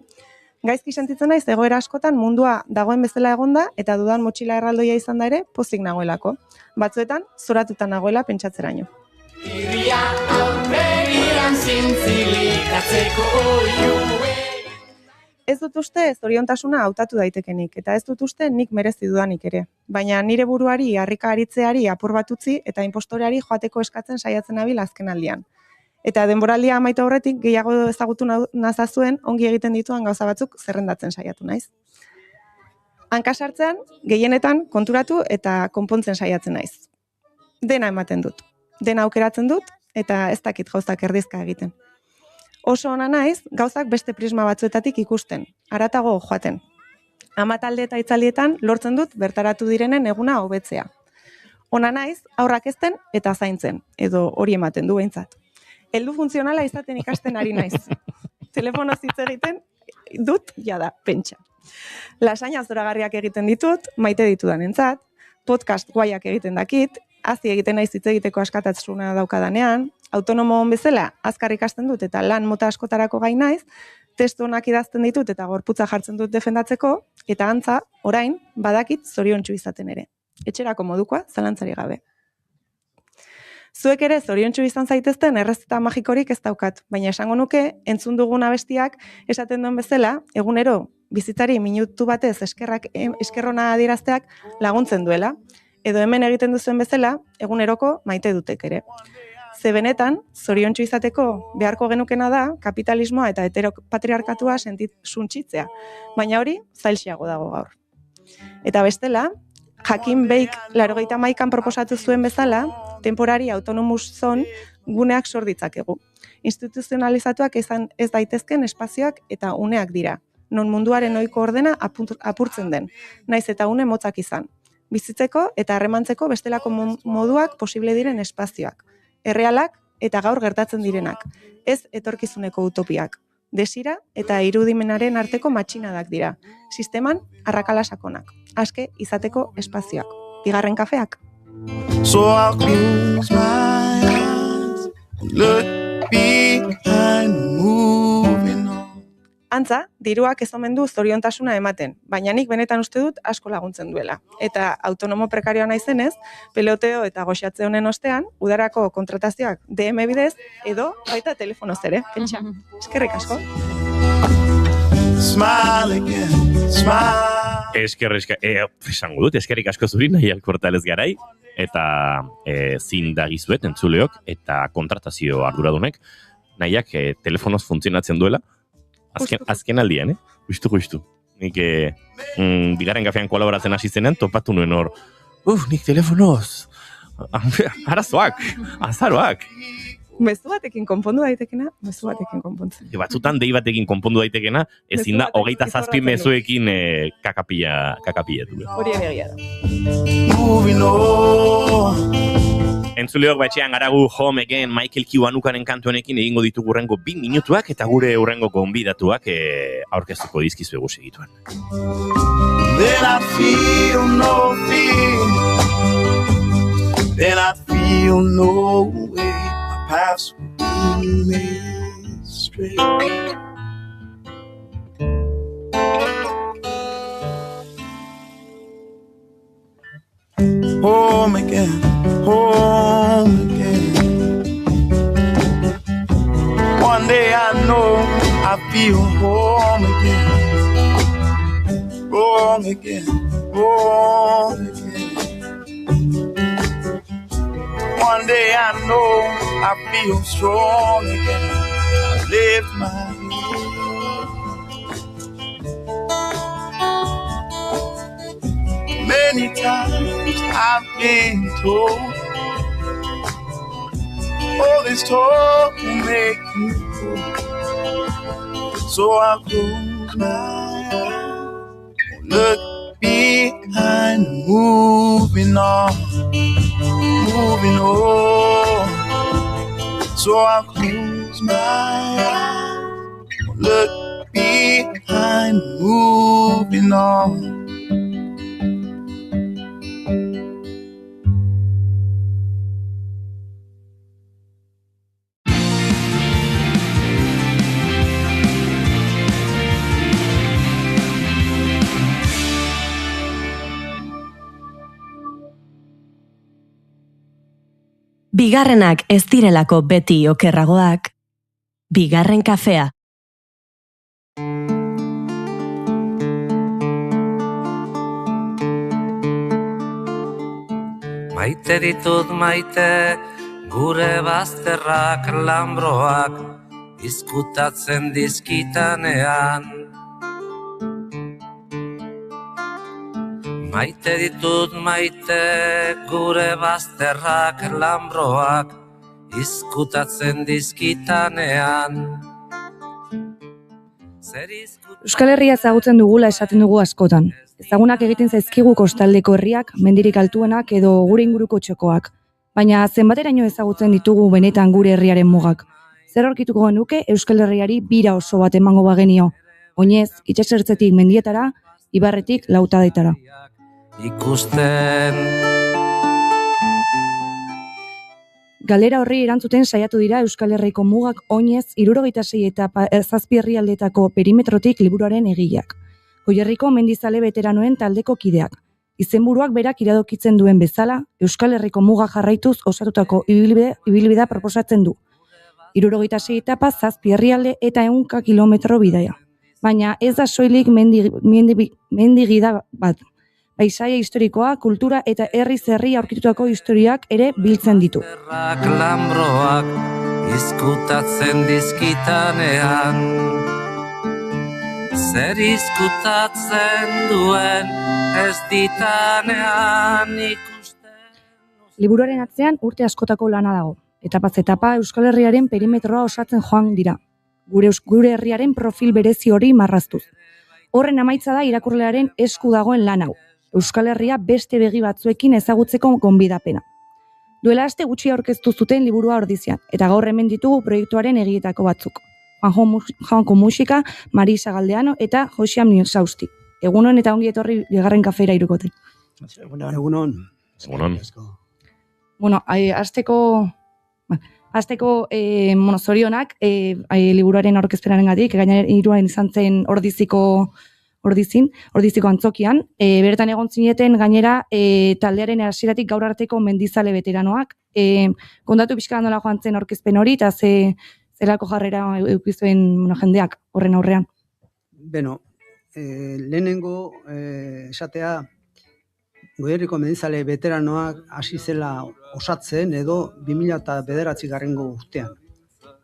Gaizki sentitzen naiz egoera askotan mundua dagoen bezala egonda eta dudan motxila erraldoia izan da ere pozik nagoelako. Batzuetan, zoratuta nagoela pentsatzeraino. Irria aurregian zintzilikatzeko oiue. Ez dut uste zoriontasuna hautatu daitekenik, eta ez dut uste nik merezi dudanik ere. Baina nire buruari, harrika aritzeari apur bat utzi eta inpostoreari joateko eskatzen saiatzen nabil azken aldian. Eta denboraldia amaitu aurretik gehiago ezagutu nazazuen ongi egiten dituan gauza batzuk zerrendatzen saiatu naiz. Hanka sartzean, gehienetan konturatu eta konpontzen saiatzen naiz. Dena ematen dut. Dena aukeratzen dut eta ez dakit gauzak erdizka egiten. Oso ona naiz, gauzak beste prisma batzuetatik ikusten, haratago joaten. Amatalde eta itzaldietan lortzen dut bertaratu direnen eguna hobetzea. Ona naiz, aurrak ezten eta zaintzen, edo hori ematen du behintzat. Heldu funtzionala izaten ikasten ari naiz. Telefonoz hitz egiten dut, jada, pentsa. Lasaina zoragarriak egiten ditut, maite ditudanentzat, podcast guaiak egiten dakit, hazi egiten naiz hitz egiteko askatasuna daukadanean, autonomo on bezala azkar ikasten dut eta lan mota askotarako gai naiz, testu onak idazten ditut eta gorputza jartzen dut defendatzeko, eta antza, orain, badakit zoriontsu izaten ere. Etxerako modukoa, zalantzari gabe. Zuek ere zoriontsu izan zaitezten errezeta magikorik ez daukat, baina esango nuke, entzun dugun abestiak esaten duen bezala, egunero bizitzari minutu batez eskerrona adierazteak laguntzen duela, edo hemen egiten duzuen bezala, eguneroko maite dutek ere. Ze benetan, zoriontsu izateko beharko genukena da, kapitalismoa eta heteropatriarkatua suntsitzea, baina hori zailxiago dago gaur. Eta bestela, Jakin Beik 81an proposatu zuen bezala, temporari autonomous zone guneak sor ditzakegu. Instituzionalizatuak ez daitezken espazioak eta uneak dira, non munduaren ohiko ordena apurtzen den, naiz eta une motzak izan. Bizitzeko eta harremantzeko bestelako moduak posible diren espazioak, errealak eta gaur gertatzen direnak, ez etorkizuneko utopiak. Desira eta irudimenaren arteko matxinadak dira, sisteman arrakala sakonak, aske izateko espazioak, bigarren kafeak. So I'll close my eyes, look behind, moving on. Antza, diruak ez omen du zoriontasuna ematen, baina nik benetan uste dut asko laguntzen duela. Eta autonomo prekarioa naizenez, peloteo eta goxatze honen ostean, udarako kontratazioak DM bidez, edo baita telefonoz ere, pentsa. Eskerrik asko. Smile again, smile. Esango dut, eskerrik asko zuri, Naia Alkortalez garai, eta zindagizuet entzuleok, eta kontratazio arduradunek, Naiak telefonoz funtzionatzen duela, azken aldian, justu. Nik bigarren kafean kolaboratzen hasi zenean, topatu nuen hor, nik telefonoz, arazoak, azaroak. Mezu batekin konpondu daitekena, mezu batekin konpontzen. Batzutan dei batekin konpondu daitekena, ezin da Mezu batekin 27 mezuekin kakapilatu. Hori egia da. Moving on. Entzuleok batxean garagu Home Again Michael Kiwanukanen kantuenekin egingo ditugu urrengo 2 minutuak eta gure urrengo gonbidatuak aurkeztuko dizkizuegu segituan. Then I feel no fear. Then I feel no way. My paths will be made straight. Home again, home again. One day I know I feel home again. Wrong again, wrong again. One day I know I feel strong again. I lift my head. Many times I've been told, all this talk will make you go. So I'll close my eyes, look behind, moving on, moving on. So I'll close my eyes, look behind, moving on. Bigarrenak ez direlako beti okerragoak. Bigarren kafea. Maite ditut maite, gure bazterrak lambroak, izkutatzen dizkitanean. Maite ditut maite, gure bazterrak lambroak, izkutatzen dizkitanean. Euskal Herria ezagutzen dugula esaten dugu askotan. Ezagunak egiten zaizkigu kostaldeko herriak, mendirik altuenak edo gure inguruko txokoak. Baina zenbateraino ezagutzen ditugu benetan gure herriaren mugak. Zer aurkituko genuke Euskal Herriari bira oso bat emango bagenio. Oinez, itsasertzetik mendietara, ibarretik lautadaitara. Ikusten. Galera horri erantzuten saiatu dira Euskal Herriko mugak oinez 76 eta 7 herrialdeetako perimetrotik liburuaren egileak. Goierriko mendizale veteranoen taldeko kideak. Izenburuak berak iradokitzen duen bezala, Euskal Herriko muga jarraituz osatutako ibilbidea proposatzen du. 76 etapa 7 herrialde eta 100 kilometro bidaia. Baina ez da soilik mendigida bat. Paisaia historikoa, kultura eta herriz herri aurkitutako historiak ere biltzen ditu. Lambroak izkutatzen dizkitanean, zer izkutatzen duen ez ditanean ikusten. Liburuaren atzean urte askotako lana dago. Etapaz etapa Euskal Herriaren perimetroa osatzen joan dira. Gure herriaren profil berezi hori marraztuz. Horren amaitza da irakurlearen esku dagoen lan hau. Euskal Herria beste begi batzuekin ezagutzeko gonbidapena. Duela aste gutxi aurkeztu zuten liburua Ordizian, eta gaur hemen ditugu proiektuaren egietako batzuk. Juanjo Musika, Marisa Galdeano eta Josiam Nielsausti. Egunon eta ongi etorri bigarren kafeira irukote. Egunon. Bueno, Azteko zorionak liburuaren aurkezpenarengatik, gainera hiruan izan zen Ordiziko antzokian. Bertan egon zineten gainera taldearen hasieratik gaur arteko mendizale veteranoak. Kontatu pixka nola joan zen aurkezpen hori eta zelako jarrera edukizuen jendeak horren aurrean. Beno, lehenengo esatea Goierriko mendizale veteranoak hasi zela osatzen edo 2009 urtean.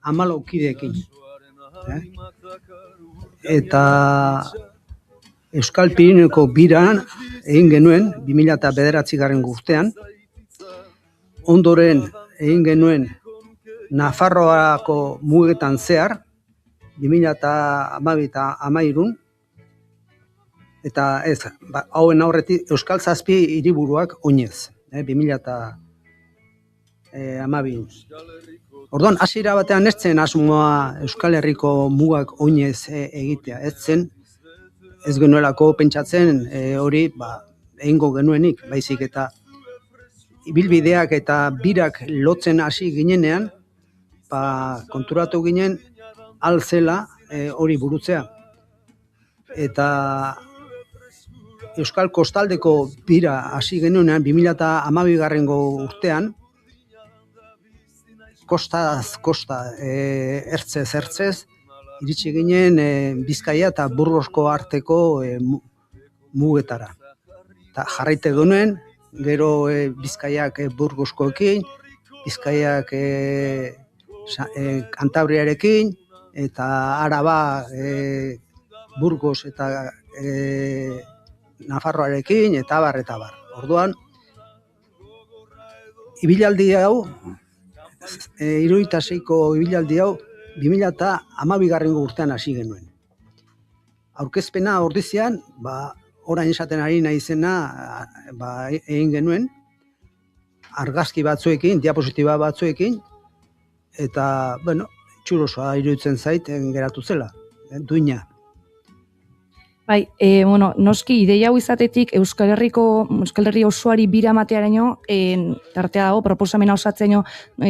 14 kideekin. Eta Euskal Pirineko biran egin genuen 2009 urtean. Ondoren egin genuen Nafarroako mugetan zehar, 2012 eta 2013, eta ez, hauen aurretik Euskal Zazpi hiriburuak oinez, 2012. Orduan, hasiera batean ez zen asmoa Euskal Herriko mugak oinez egitea, ez zen, ez genuelako pentsatzen hori egingo genuenik, baizik eta ibilbideak eta birak lotzen hasi ginenean, konturatu ginen alzela hori burutzea. Eta Euskal Kostaldeko bira hasi genuenean 2012 urtean, kostaz kosta, ertzez, iritsi ginen Bizkaia eta Burgosko arteko mugetara. Eta jarraite genuen, gero Bizkaiak Burgoskoekin, Bizkaiak Kantabriarekin, eta Araba Burgos eta Nafarroarekin, eta bar. Orduan, ibilaldi hau, 76ko ibilaldi hau, 2012 urtean hasi genuen. Aurkezpena ordizian, orain esaten ari naizena egin genuen, argazki batzuekin, diapositiba batzuekin, eta, txurosoa iruditzen zait geratu zela, duina. Bai, noski ideia hau izatetik Euskal Herri osoari bira matearaino tartea dago, proposamena osatzeno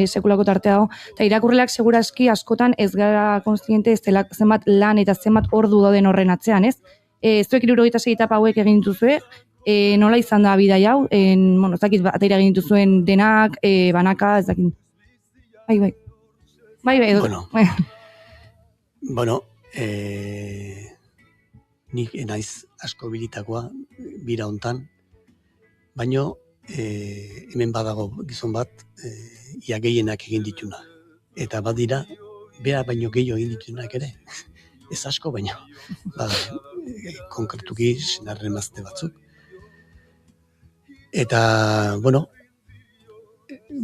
sekulako tartea dago, eta irakurrelak segurazki askotan ez gara konstiente ez dela zenbat lan eta zenbat ordu dauden horren atzean, ez? Zuek 76 etapa hauek egin dituzue, nola izan da bidai hau? Ez dakit batera egin dituzuen denak, banaka, ez dakit. Bai, edo. Bueno, nik naiz asko bilitakoa bira hontan, baino hemen badago gizon bat ia gehienak egin dituna. Eta badira, bera baino gehiago egin ditunak ere. Ez asko baino. Konkretuki senarren emazte batzuk. Eta,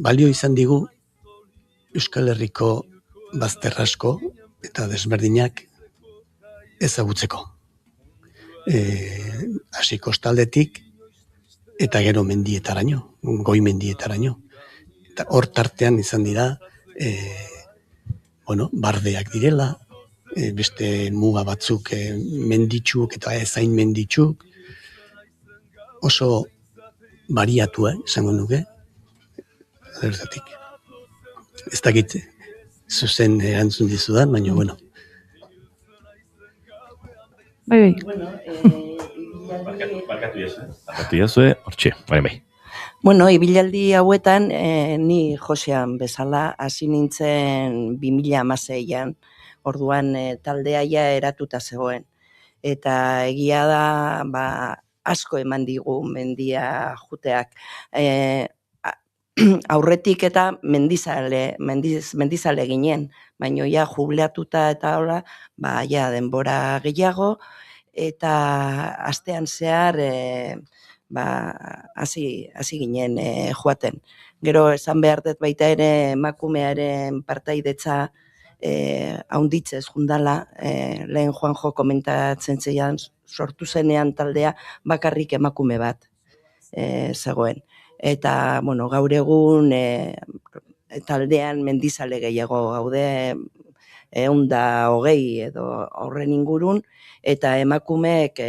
balio izan digu Euskal Herriko bazter asko eta desberdinak ezagutzeko. Hasi kostaldetik eta gero mendietaraino, goi mendietaraino. Eta hor tartean izan dira, bardeak direla, beste muga batzuk menditsuk eta ezain menditsuk, oso bariatua, esango nuke, zertatik. Ez dakit zuzen erantzun dizudan, baina, Bai. Barkatu jazue, hortxe, bai. Ibilaldi hauetan, ni Josean bezala, hasi nintzen 2016an, orduan taldea ja eratuta zegoen. Eta egia da, asko eman digu mendia juteak. Aurretik eta mendizale ginen, baina ja jubileatuta eta hola, ja denbora gehiago, eta astean zehar hasi ginen joaten. Gero esan behar dut baita ere emakumearen partaidetza haunditzez jundala, lehen Juanjo komentatzen zeian, sortu zenean taldea bakarrik emakume bat zegoen. Eta, gaur egun taldean mendizale gehiago gaude 120 edo horren ingurun, eta emakumeek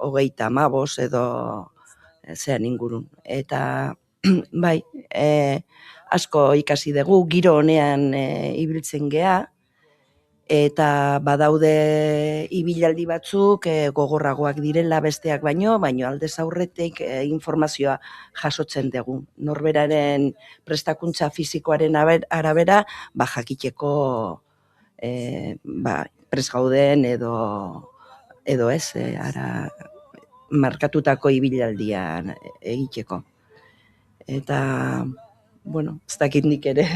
35 edo zean ingurun. Eta, bai, asko ikasi dugu, giro honean ibiltzen gea, eta badaude ibilaldi batzuk gogorragoak direla besteak baino aldez aurretik informazioa jasotzen dugu. Norberaren prestakuntza fisikoaren arabera, jakiteko prest gauden edo ez, markatutako ibilaldian egiteko. Eta, ez dakit nik ere,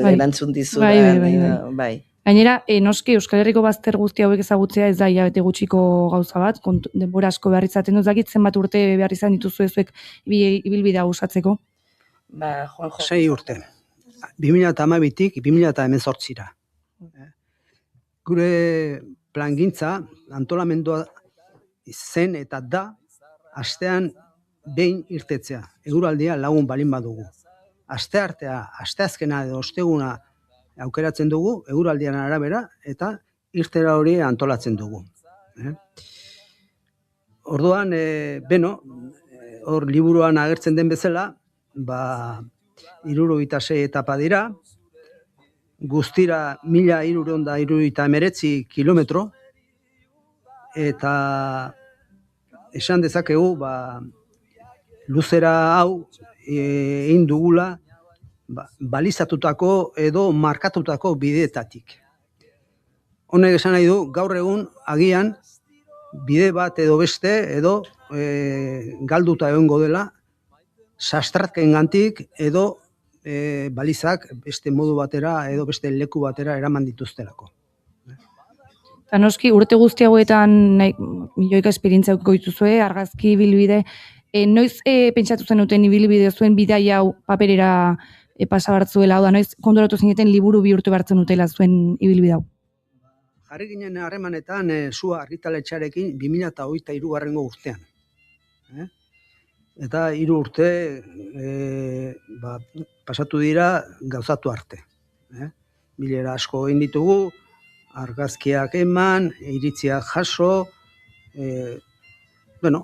erantzun dizudan, bai. Gainera, noski Euskal Herriko bazter guzti hauek ezagutzea ez da hilabete gutxiko gauza bat, denbora asko behar izaten dut, dakit zenbat urte behar izan dituzu ezuek ibilbidea usatzeko? Juanjo. 6 urte. 2012tik 2018ra. Gure plangintza, antolamendua zen eta da, astean behin irtetzea, eguraldia lagun balin badugu. Asteazkena edo osteguna aukeratzen dugu, eguraldian arabera, eta irtera hori antolatzen dugu. Orduan, hor liburuan agertzen den bezala, 76 etapa dira, guztira 1379 kilometro, eta esan dezakegu, luzera hau egin dugula balizatutako edo markatutako bideetatik. Honek esan nahi du, gaur egun agian bide bat edo beste edo galduta egongo dela sastratkengantik edo balizak beste modu batera edo beste leku batera eraman dituztelako. Eta noski, urte guzti hauetan milioika esperientzia goituzue, argazki ibilbide, noiz pentsatu zenuten ibilbide zuen bidai hau paperera pasa bartzuela, noiz konturatu zineten liburu bihurtu bartzen utela zuen ibilbide hau? Jarri ginen harremanetan Sua argitaletxearekin 2023 urtean. Eta 3 urte pasatu dira gauzatu arte. Bilera asko egin ditugu, argazkiak eman, iritziak jaso,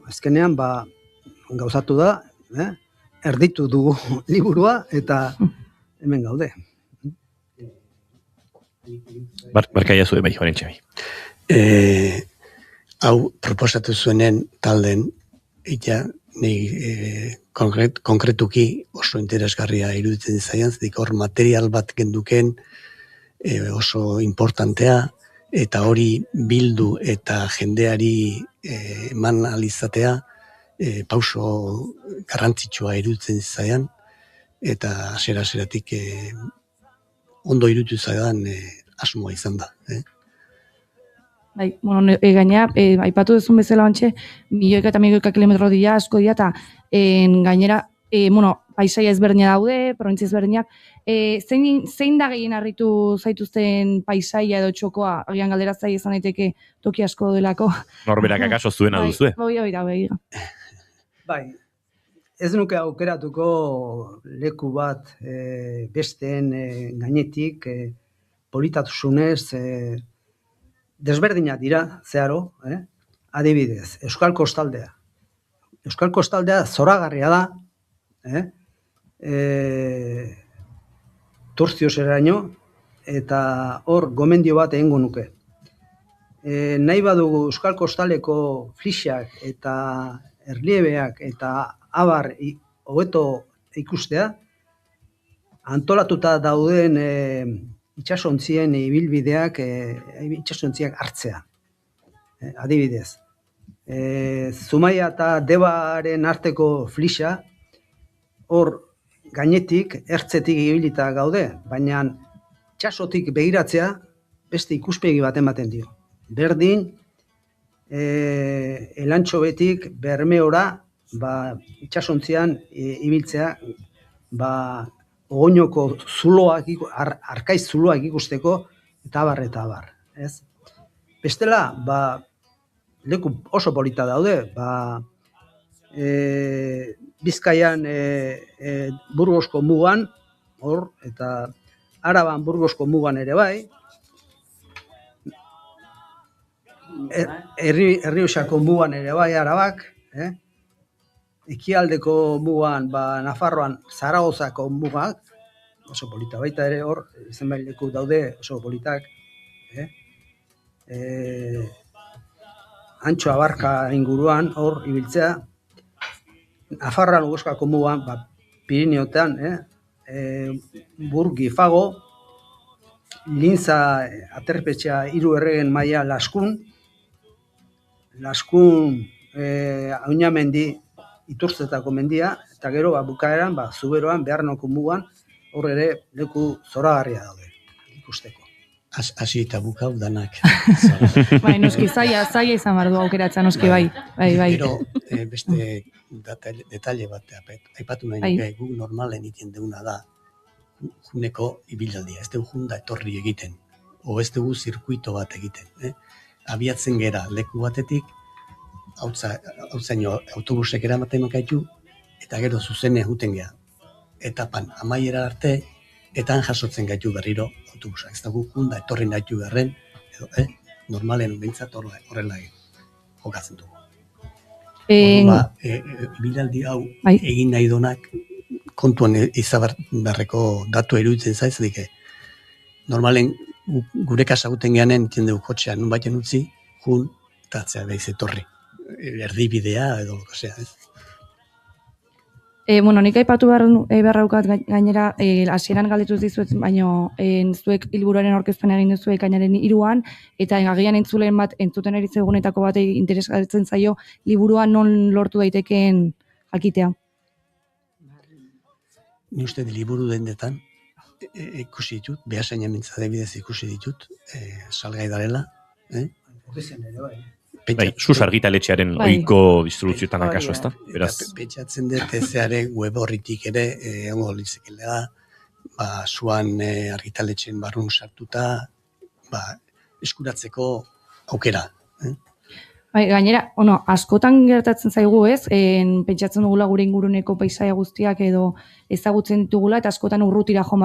azkenean gauzatu da, erditu dugu liburua eta hemen gaude. Barkaia zuen bai, Joaren Txabi. Hau proposatu zuenen talden, eta konkretuki oso interesgarria iruditzen zaian, zedik hor material bat genduken oso importantea, eta hori bildu eta jendeari eman alizatea pauso garrantzitsua iruditzen zaian, eta hasiera-hasieratik ondo iruditu zaidan asmoa izan da. Gaina, aipatu duzun bezala bantxe, milioika eta milioika kilometro dira, asko dira, eta gainera, paisaia ezberdina daude, probintzia ezberdinak, zein da gehien harritu zaituzten paisaia edo txokoa, agian galdera zai izan daiteke toki asko delako. Norberak akaso zuena duzue? Bai, ez nuke aukeratuko leku bat besteen gainetik, politasunez, desberdinak dira, zeharo, adibidez, Euskal Kostaldea. Euskal Kostaldea zoragarria da, Turzioseraino, eta hor gomendio bat egingo nuke. Nahi badugu Euskal Kostaleko flixak eta erliebeak eta abar hobeto ikustea, antolatuta dauden itsasontzien ibilbideak, itsasontziak hartzea. Adibidez, Zumaia eta Debaren arteko flixa, hor gainetik, ertzetik ibilita gaude, baina itsasotik begiratzea beste ikuspegi bat ematen dio. Berdin, Elantxobetik Bermeora, itsasontzian ibiltzea, Ogoinoko zuloak, arkaiz zuloak ikusteko, eta abar. Bestela, leku oso polita daude, Bizkaian Burgosko mugan, hor, eta Araban Burgosko mugan ere bai, Errioxako mugan ere bai, Arabak, ekialdeko mugan, Nafarroan Zaragozako mugak, oso polita baita ere hor, zenbait leku daude oso politak, Antxo Abarka inguruan hor ibiltzea, Nafarroan Ugozkako mugan, Pirineotean, Burgi Fago, Lintza aterpetxea 3 erregen maila Laskun, Auñamendi Iturtzetako mendia, eta gero bukaeran, Zuberoan, Bearnoko mugan, hor ere leku zoragarria daude ikusteko. Hasi eta bukau danak. Bai, noski, zaila izan behar du aukeratza, noski, bai. Gero, beste detalle bat, aipatu nahi nuke, guk normalen iten deuna da, juneko ibilaldia, ez dugu junda etorri egiten, o ez dugu zirkuito bat egiten. Abiatzen gera leku batetik, hautzaino autobusek eramaten gaitu, eta gero zuzene juten gea. Etapan amaiera arte, eta han jasotzen gaitu berriro autobusak. Ez dugu junda etorri gaitu berren, edo, normalen behintzat horrela jokatzen dugu. Ibilaldi hau egin nahi donak, kontuan izabarreko datu eruditzen zaiz, normalen gure kasaguten geanen iten dugu kotxean, nun baiten utzi, jun, eta atzea behiz etorri. Erdibidea edo loko zea, ez? Nik aipatu beharraukat gainera, hasieran galdetuz dizuet, baina zuek hilburuaren aurkezpen egin duzuek gainaren 3an, eta agian entzulen bat, entzuten eritze egunetako bat interesatzen zaio, liburua non lortu daitekeen jakitea. Ni uste liburu dendetan ikusi ditut, behasaina mintzade bidez ikusi ditut, salgai darela. Sus argitaletxearen ohiko distribuzioetan akaso, ez da? Pentsatzen dut ezeare web horritik ere, egongo litzekela, zuan argitaletxen barrun sartuta, eskuratzeko aukera. Gainera, askotan gertatzen zaigu ez, pentsatzen dugula gure inguruneko paisaia guztiak edo ezagutzen ditugula, eta askotan urrutira joan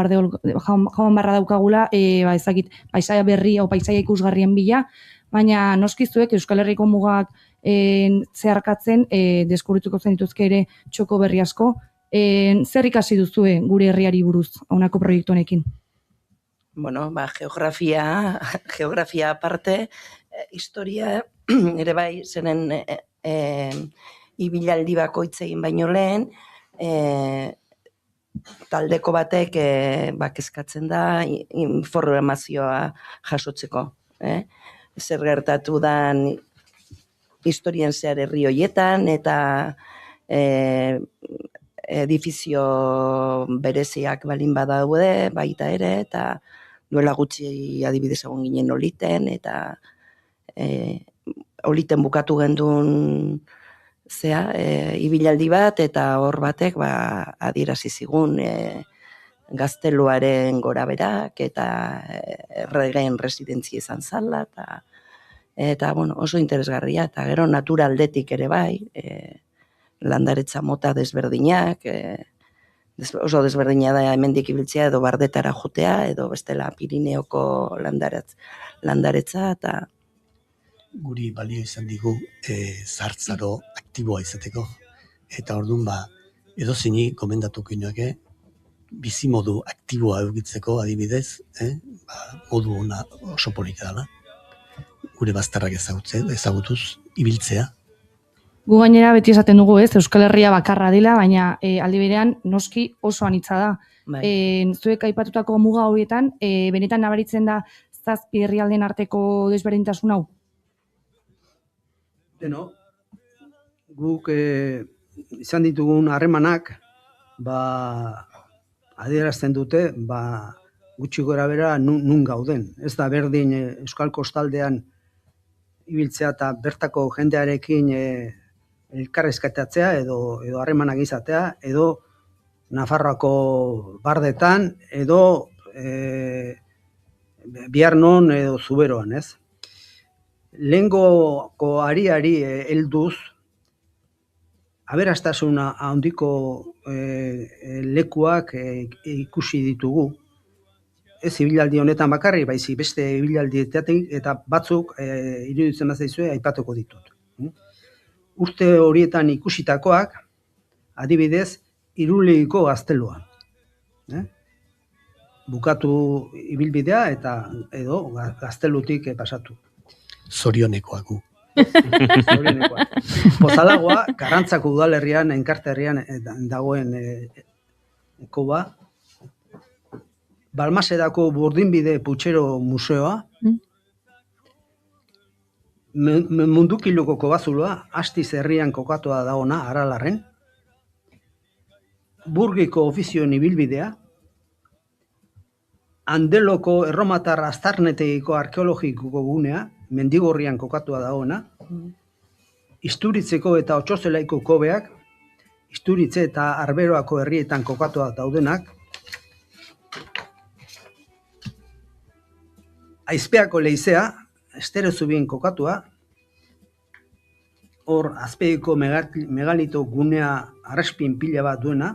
barra daukagula, ezakit, paisaia berri o paisaia ikusgarrien bila, baina noskizuek Euskal Herriko mugak zeharkatzen, deskubrituko zen dituzke ere txoko berri asko. Zer ikasi duzue gure herriari buruz, honako proiektu honekin? Geografia aparte, historia ere bai, zeren ibilaldi bakoitz egin baino lehen, taldeko batek kezkatzen da informazioa jasotzeko. Zer gertatu dan historien zehar herri hoietan, eta edifizio bereziak balin badaude, baita ere, eta duela gutxi adibidez egon ginen oliten, eta oliten bukatu gendun ibilaldi bat, eta hor batek adierazi zigun gazteluaren goraberak, eta erregeen residentzia izan zala, eta oso interesgarria, eta gero naturaldetik ere bai, landaretza mota desberdinak, oso desberdina da hemendik ibiltzea, edo Bardetara jotea, edo bestela Pirineoko landaretza, eta guri balio izan digu zartzaro aktiboa izateko. Eta orduan edo zini komendatuko inoake, bizimodu aktiboa eukitzeko adibidez, modu ona oso polita dela. Gure bazterrak ezagutuz, ibiltzea. Gu gainera beti esaten dugu ez, Euskal Herria bakarra dela, baina aldi berean noski oso anitza da. Zuek aipatutako muga horietan, benetan nabaritzen da 7 herrialden arteko desberdintasun hau? Guk izan ditugun harremanak, adierazten dute, gutxi gora bera nun gauden. Ez da berdin Euskal Kostaldean ibiltzea eta bertako jendearekin elkarrezketatzea edo harremanak izatea, edo Nafarroako Bardetan, edo Biarnon edo Zuberoan, ez? Lehengoko ariari helduz, aberastasuna handiko lekuak ikusi ditugu. Ez ibilaldi honetan bakarri, baizik beste ibilaldietatik, eta batzuk iruditzen bazaizue aipatuko ditut. Urte horietan ikusitakoak, adibidez, Irulegiko gaztelua. Bukatu ibilbidea eta edo gaztelutik pasatu. Zorionekoak gu. Pozalagoa, Karrantzako udalerrian, Enkarterrian dagoen koba. Balmasedako Burdinbide Putxero Museoa. Mundukiloko kobazuloa, Astiz herrian kokatua dagoena, Aralarren. Burgiko ofizioen ibilbidea. Andeloko erromatar aztarnetegiko arkeologiko gunea, Mendigorrian kokatua dagoena. Isturitzeko eta Otxozelaiko kobeak, Isturitze eta Arberoako herrietan kokatua daudenak. Aizpeako leizea, esterezubien kokatua, hor azpeiko megalito gunea arraspin pila bat duena,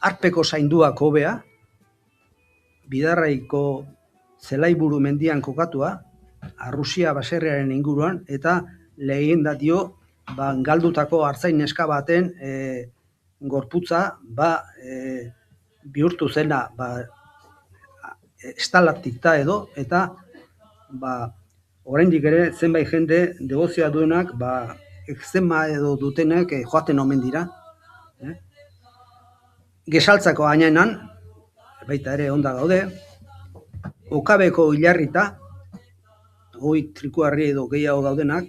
Arpeko zainduak hobea, Bidarraiko Zelaiburu mendian kokatua, Arrusia baserriaren inguruan, eta legenda dio galdutako artzain neska baten gorputza bihurtu zena estalaktita edo, eta oraindik ere zenbait jende degozioa duenak ekzema edo dutenek joaten omen dira. Gesaltzako gainenan, baita ere onda gaude, Okabeko hilarrita, trikuarri edo gehiago daudenak,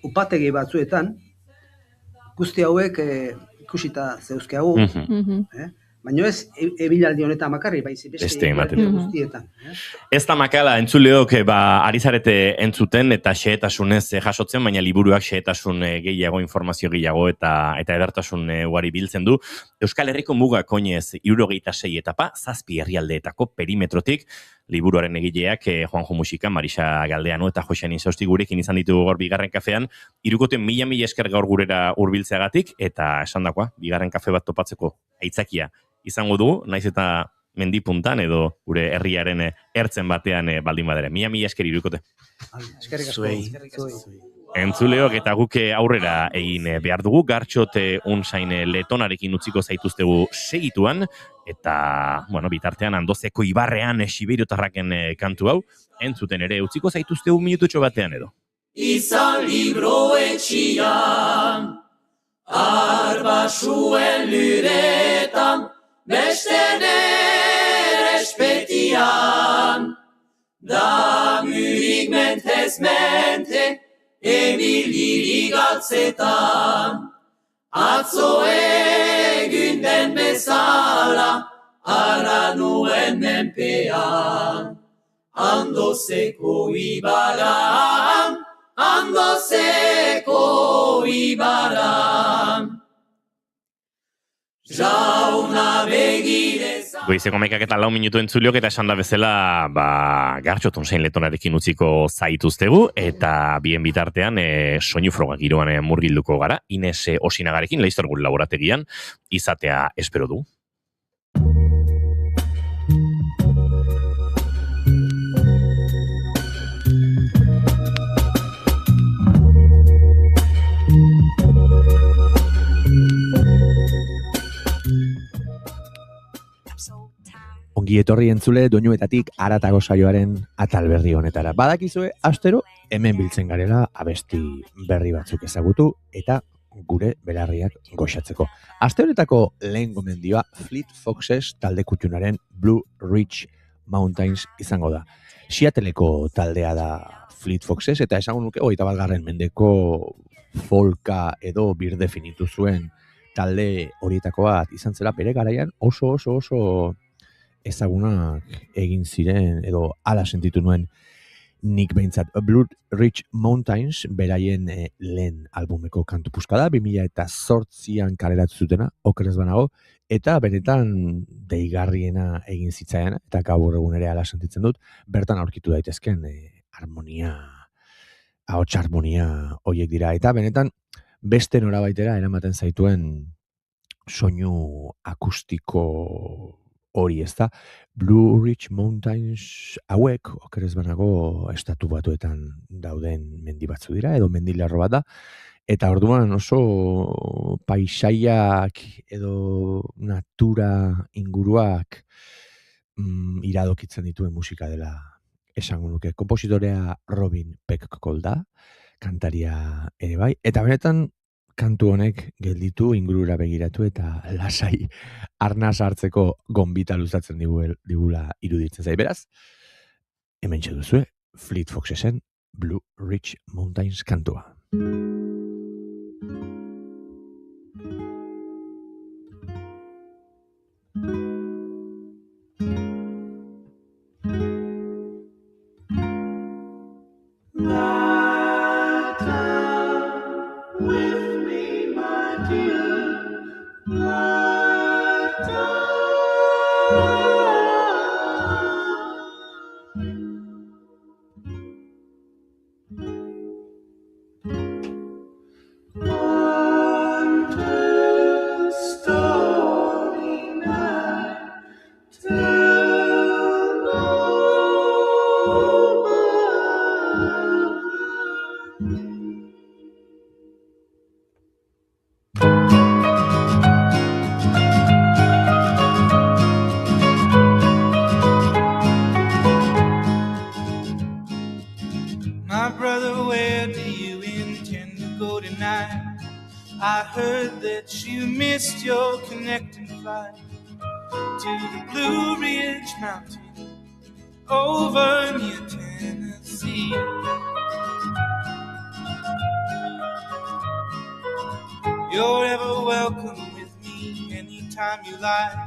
upategi batzuetan, guzti hauek ikusita zeuzkeagu, baina ez ebilaldi honetan makarri, baizik beste guztietan. Ez da makala entzuleok ari zarete entzuten eta xehetasunez jasotzen, baina liburuak xehetasun gehiago, informazio gehiago eta edertasun ugari biltzen du. Euskal Herriko mugak oinez 76 etapa, 7 herrialdeetako perimetrotik, liburuaren egileak Juanjo Musika, Marisa Galdeano eta Josean Insausti gurekin izan ditugu gaur bigarren kafean. Hirukote mila esker gaur gurera hurbiltzeagatik eta esandakoa, bigarren kafe bat topatzeko aitzakia izango dugu, naiz eta mendipuntan edo gure herriaren ertzen batean baldin badere. Mila esker hirukote. Eskerrik asko. Entzuleok eta guke aurrera egin behar dugu, Gartxote unzain letonarekin utziko zaituztegu segituan, eta, bitartean Andozeko ibarrean Siberiotarraken kantu hau, entzuten ere utziko zaituztegu minututxo batean edo. Izan libro etxian, arbasuen luretan, beste nere espetian, da mürik mentez mente, ebiliri galtzetan, atzo egin den bezala, ara nuen menpean, Andozeko ibaran, Andozeko ibaran. Jauna begireza. Goizeko mekak eta 4 minutu entzuliok eta esan da bezala Gartxoton zein letonarekin utziko zaituztegu eta bien bitartean soinu frogak giroan murgilduko gara. Ines Osinagarekin Leiztorgun laborategian izatea espero du. Ongi etorri entzule doinuetatik haratago saioaren atal berri honetara. Badakizue, astero hemen biltzen garela abesti berri batzuk ezagutu eta gure belarriak goxatzeko. Aste honetako lehen gomendioa Fleet Foxes talde kutxunaren Blue Ridge Mountains izango da. Seattleko taldea da Fleet Foxes eta esango nuke 21. mendeko folka edo birdefinitu zuen talde horietako bat izan zela bere garaian oso ezagunak egin ziren edo ala sentitu nuen nik behintzat. Blue Ridge Mountains beraien lehen albumeko kantu puskada 2008an kaleratu zutena, okerez banago, eta benetan deigarriena egin zitzaiana, eta gaur egun ere ala sentitzen dut, bertan aurkitu daitezken ahots harmonia horiek dira, eta benetan beste norabaitera eramaten zaituen soinu akustiko hori, ez da. Blue Ridge Mountains hauek, okerez banago, estatu batuetan dauden mendi batzu dira, edo mendilerro bat da, eta orduan oso paisaiak edo natura inguruak iradokitzen dituen musika dela esango nuke. Kompositorea Robin Peck da, kantaria ere bai, eta benetan kantu honek gelditu, ingurura begiratu eta lasai arnaz hartzeko gonbita luzatzen digula iruditzen zai. Beraz, hemen txeduzue Fleet Foxesen Blue Ridge Mountains kantua. I heard that you missed your connecting flight to the Blue Ridge Mountain over near Tennessee. You're ever welcome with me anytime you like.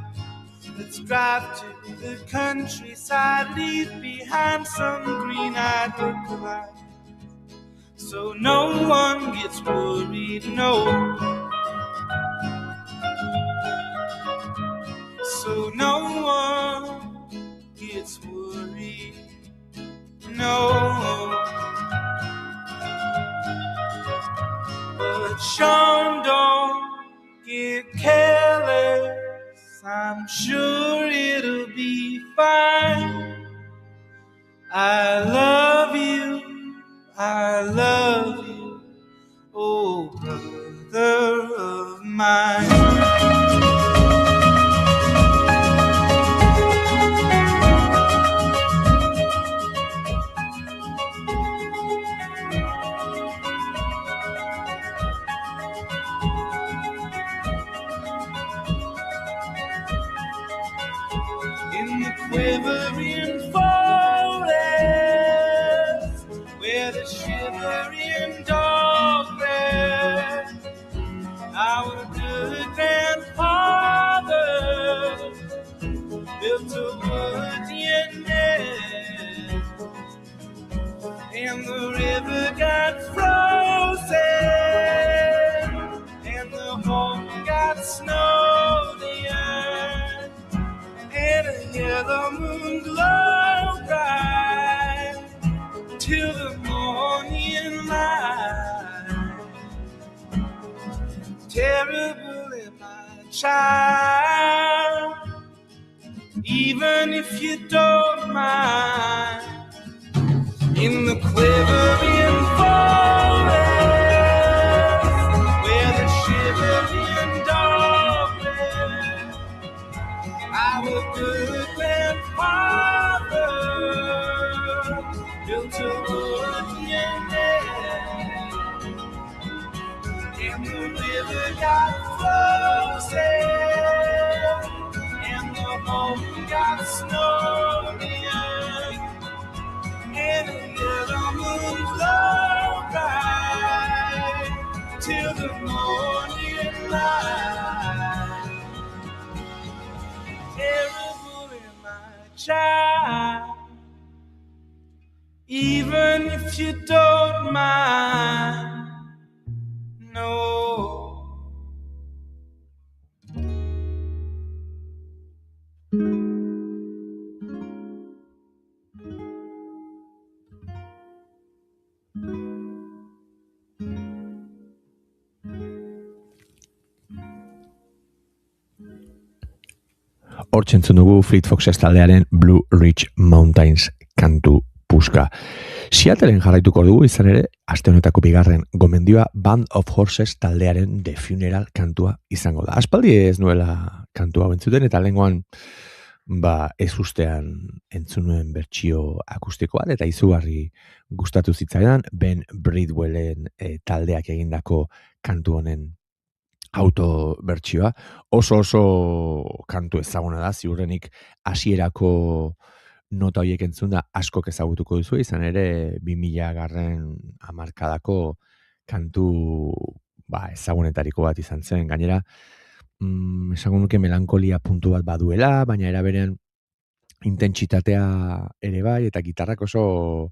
Let's drive to the countryside, leave behind some green-eyed look-alike, so no one gets worried, no. So no one gets worried, no. But Sean, don't get careless, I'm sure it'll be fine. I love you, oh brother of mine. Quivering forest, where the shivering dog rests, our good grandfather built a wooden nest, and the river got frozen, and the home got snowed in. And a yellow moon glow bright till the morning light. Terrible am I, child, even if you don't mind. In the quivering forest, where the shivering dog rests, our good grandfather built a wooden nest, and the river got frozen, and the home got snowed in, and a yellow moon glow bright till the morning light. Terrible am I, child, even if you don't mind, no. Hortxe entzun dugu Fleet Foxes taldearen Blue Ridge Mountains kantu puska. Seattleen jarraituko dugu, izan ere, aste honetako bigarren gomendioa Band of Horses taldearen The Funeral kantua izango da. Aspaldi ez nuela kantua bentzuten, eta lehengoan ez ustean entzun nuen bertsio akustikoa, eta izugarri gustatu zitzaidan Ben Bridwellen taldeak egindako kantu honen autobertsioa. Oso kantu ezaguna da, ziurrenik hasierako nota horiek entzunda askok ezagutuko duzu, izan ere 2000 hamarkadako kantu ezagunetariko bat izan zen. Gainera, esango nuke melankolia puntu bat baduela, baina era berean intentsitatea ere bai, eta gitarrak oso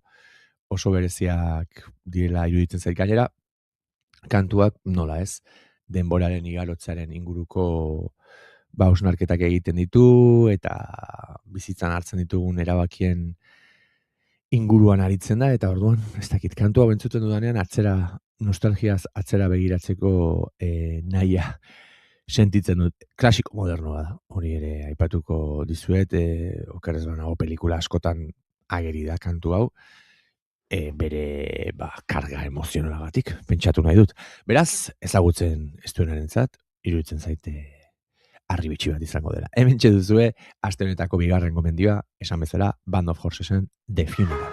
bereziak direla iruditzen zait. Gainera, kantuak nola ez, denboraren igarotzearen inguruko hausnarketak egiten ditu, eta bizitzan hartzen ditugun erabakien inguruan aritzen da, eta orduan, ez dakit, kantua bentzuten dudanean, nostalgiaz atzera begiratzeko nahia sentitzen dut. Klasiko modernoa da, hori ere aipatuko dizuet, okerrez banago pelikula askotan ageri da kantu hau, bere karga emozionalagatik, pentsatu nahi dut. Beraz, ezagutzen ez duenarentzat, iruditzen zaite harribitxi bat izango dela. Hementxe duzue, aste honetako bigarren gomendioa, esan bezala, Band of Horsesen The Funeral.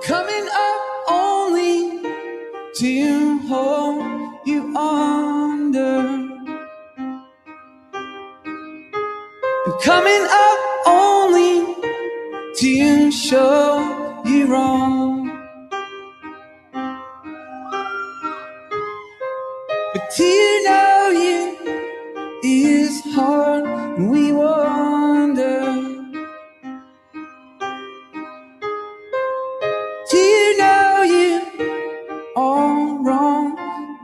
coming up only to hold you under. I'm coming up only to show you wrong. But to know you is hard, and we wonder. To know you all wrong,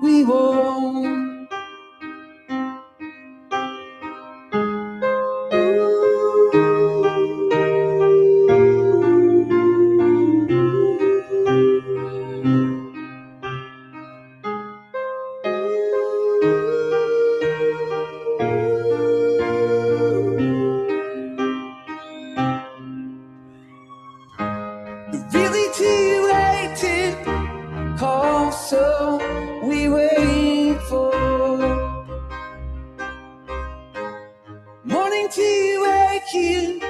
we won't. Really too late to call, so we wait for morning to wake you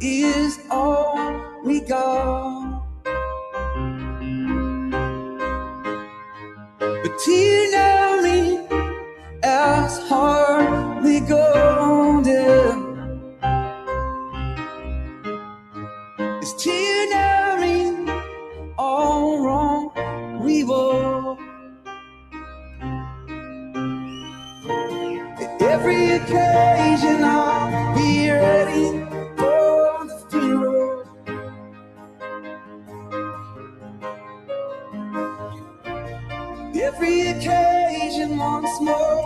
is all we got. But to know me as hardly golden is to know me all wrong, we will. At every occasion I'll be ready for the funeral. Every occasion once more,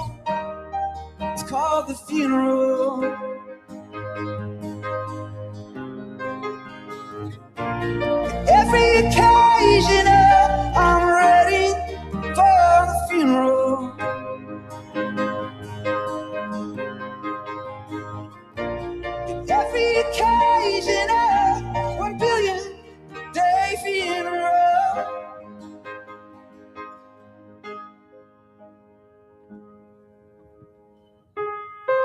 it's called the funeral. Every occasion I'm ready for the funeral. Every occasion 1 billion day funeral.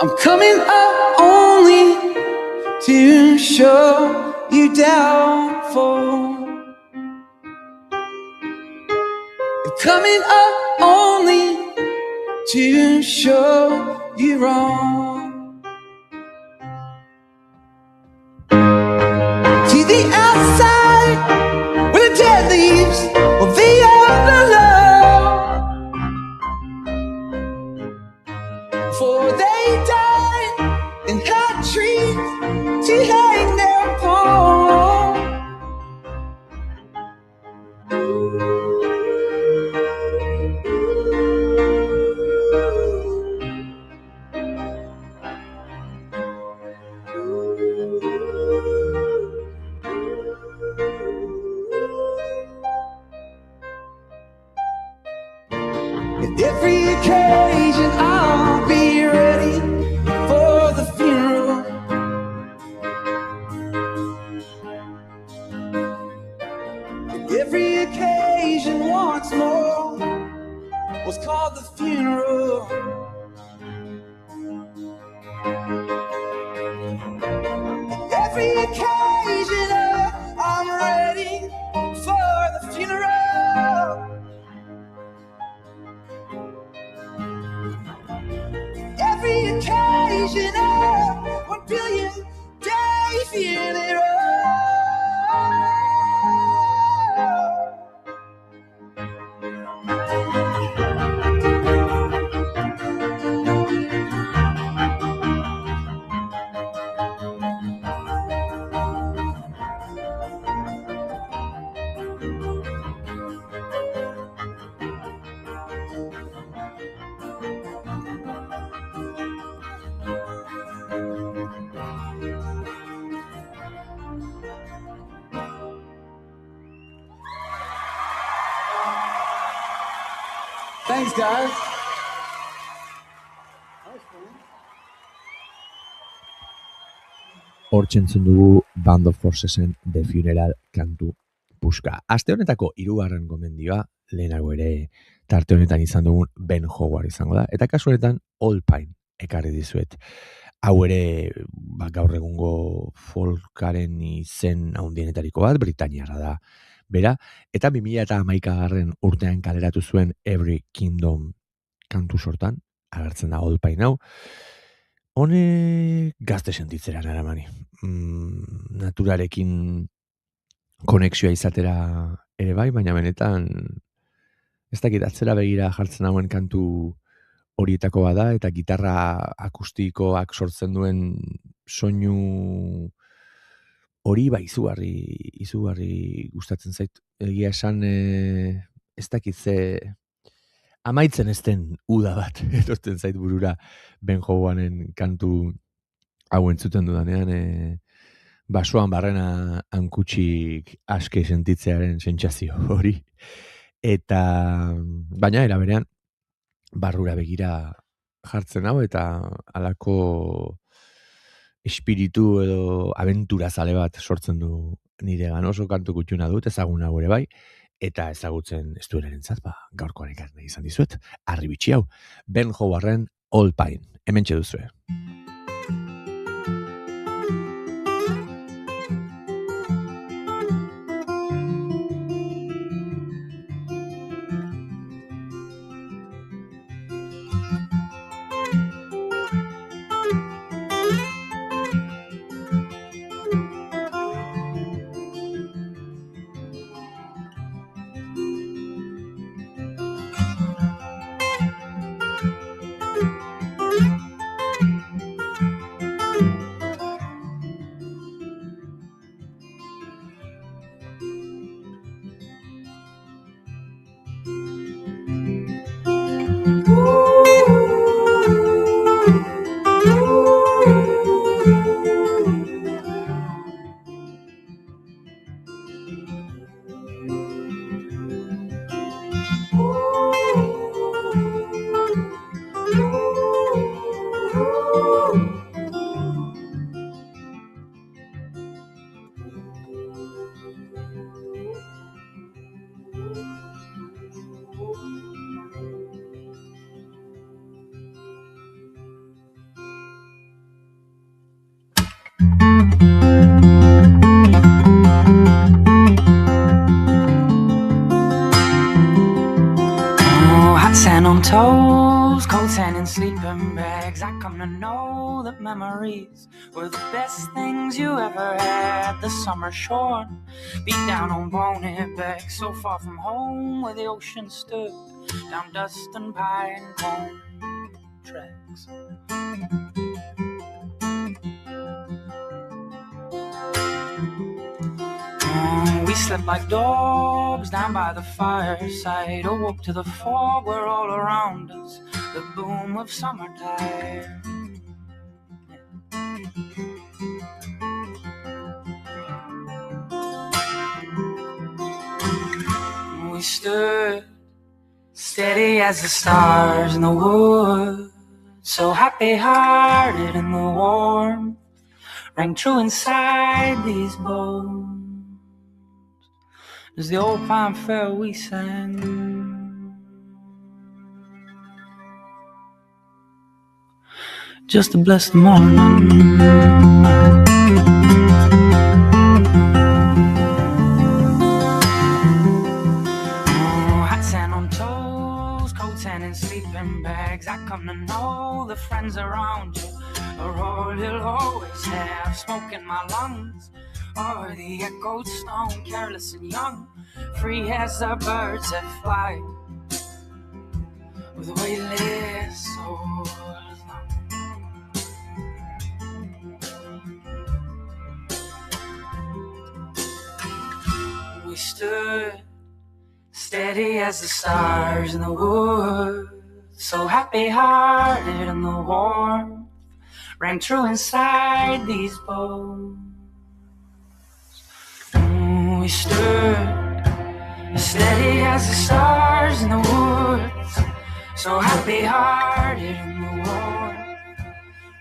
I'm coming up only to show you downfall. I'm coming up only to show you wrong. To the outside, where the dead leaves will be all alone. For they died and had trees to hang their upon. At every occasion I'll be ready for the funeral. At every occasion once more was called the funeral. At every occasion I'm ready for the funeral. Every occasion 1 billion day funeral. Thanks, guys. Hortxe entzun dugu Band of Horsesen The Funeral kantu puska. Aste honetako 3. gomendioa, lehenago ere tarte honetan izan dugun Ben Howard izango da, eta kasu honetan All Pine ekarri dizuet. Hau ere gaur egungo folkaren izen handienetariko bat, britainiarra da. bera, eta 2011 urtean kaleratu zuen Every Kingdom kantu sortan, agertzen da Old Pine hau, honek gazte sentitzera naramani. Naturarekin konexioa izatera ere bai, baina benetan ez dakit atzera begira jartzen hauen kantu horietako bada, eta gitarra akustikoak sortzen duen soinu hori izugarri gustatzen zait. Egia esan ez dakit ze amaitzen ez den uda bat etortzen zait burura Ben Hoganen kantu hau entzuten dudanean, basoan barrena hankutsik aske sentitzearen sentsazio hori. Eta baina era berean barrura begira jartzen hau eta halako espiritu edo abentura zale bat sortzen du niregan. Oso kantu kutxuna dut, ezagun hau ere bai, eta ezagutzen ez duenarentzat, gaurkoan ekarri izan dizuet, harribitxi hau, Ben Hogarren Old Pine, hementxe duzue. Toes, coats and sleeping bags. I come to know that memories were the best things you ever had. The summer shorn, beat down on bonehead back, so far from home where the ocean stood, down dust and pine cone tracks. We slept like dogs down by the fireside, awoke to the fog where all around us the boom of summertime. We stood steady as the stars in the woods, so happy-hearted in the warmth rang true inside these bones. As the old pine fell, we sang just to bless the morning. Hats and on toes, coats and in sleeping bags. I come to know the friends around you are all you'll always have. Smoke in my lungs, or the echoed stone, careless and young, free as the birds that fly, with weightless souls. We stood steady as the stars in the woods, so happy-hearted in the warmth rang true inside these bones. We stood steady as the stars in the woods, so happy-hearted in the warmth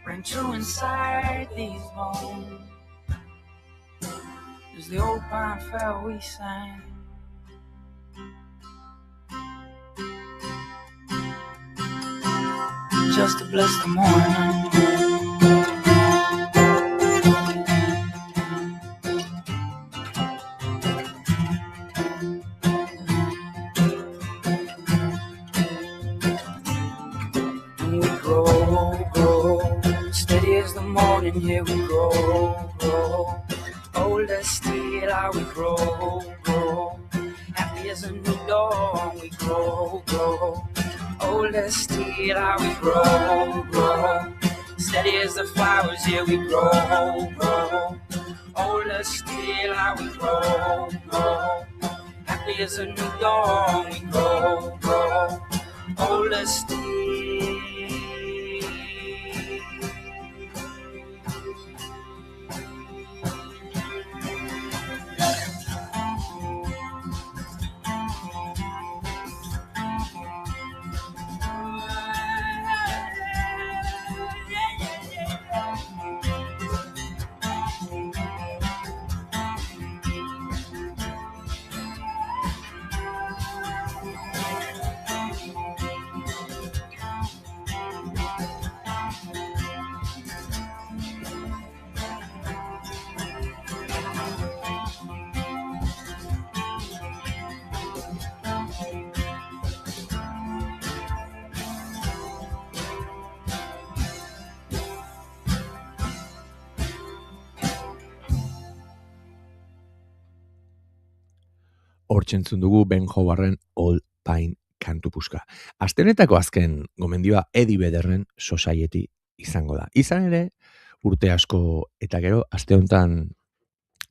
rang true inside these bones. As the old pine fell, we sang just to bless the morning. as the morning, here we grow, grow. Old as steel, how we grow, grow. Happy as a new dawn, we grow, grow. Old as steel, how we grow, grow. Steady as the flowers, here we grow, grow. Old as steel, how we grow, grow. Happy as a new dawn, we grow, grow. Old as steel. Hortzentzun dugu Ben Howarden Old Pine kantu puska. Aste honetako azken gomendioa Eddie Vedderren Society izango da. Izan ere, urte asko eta gero, aste honetan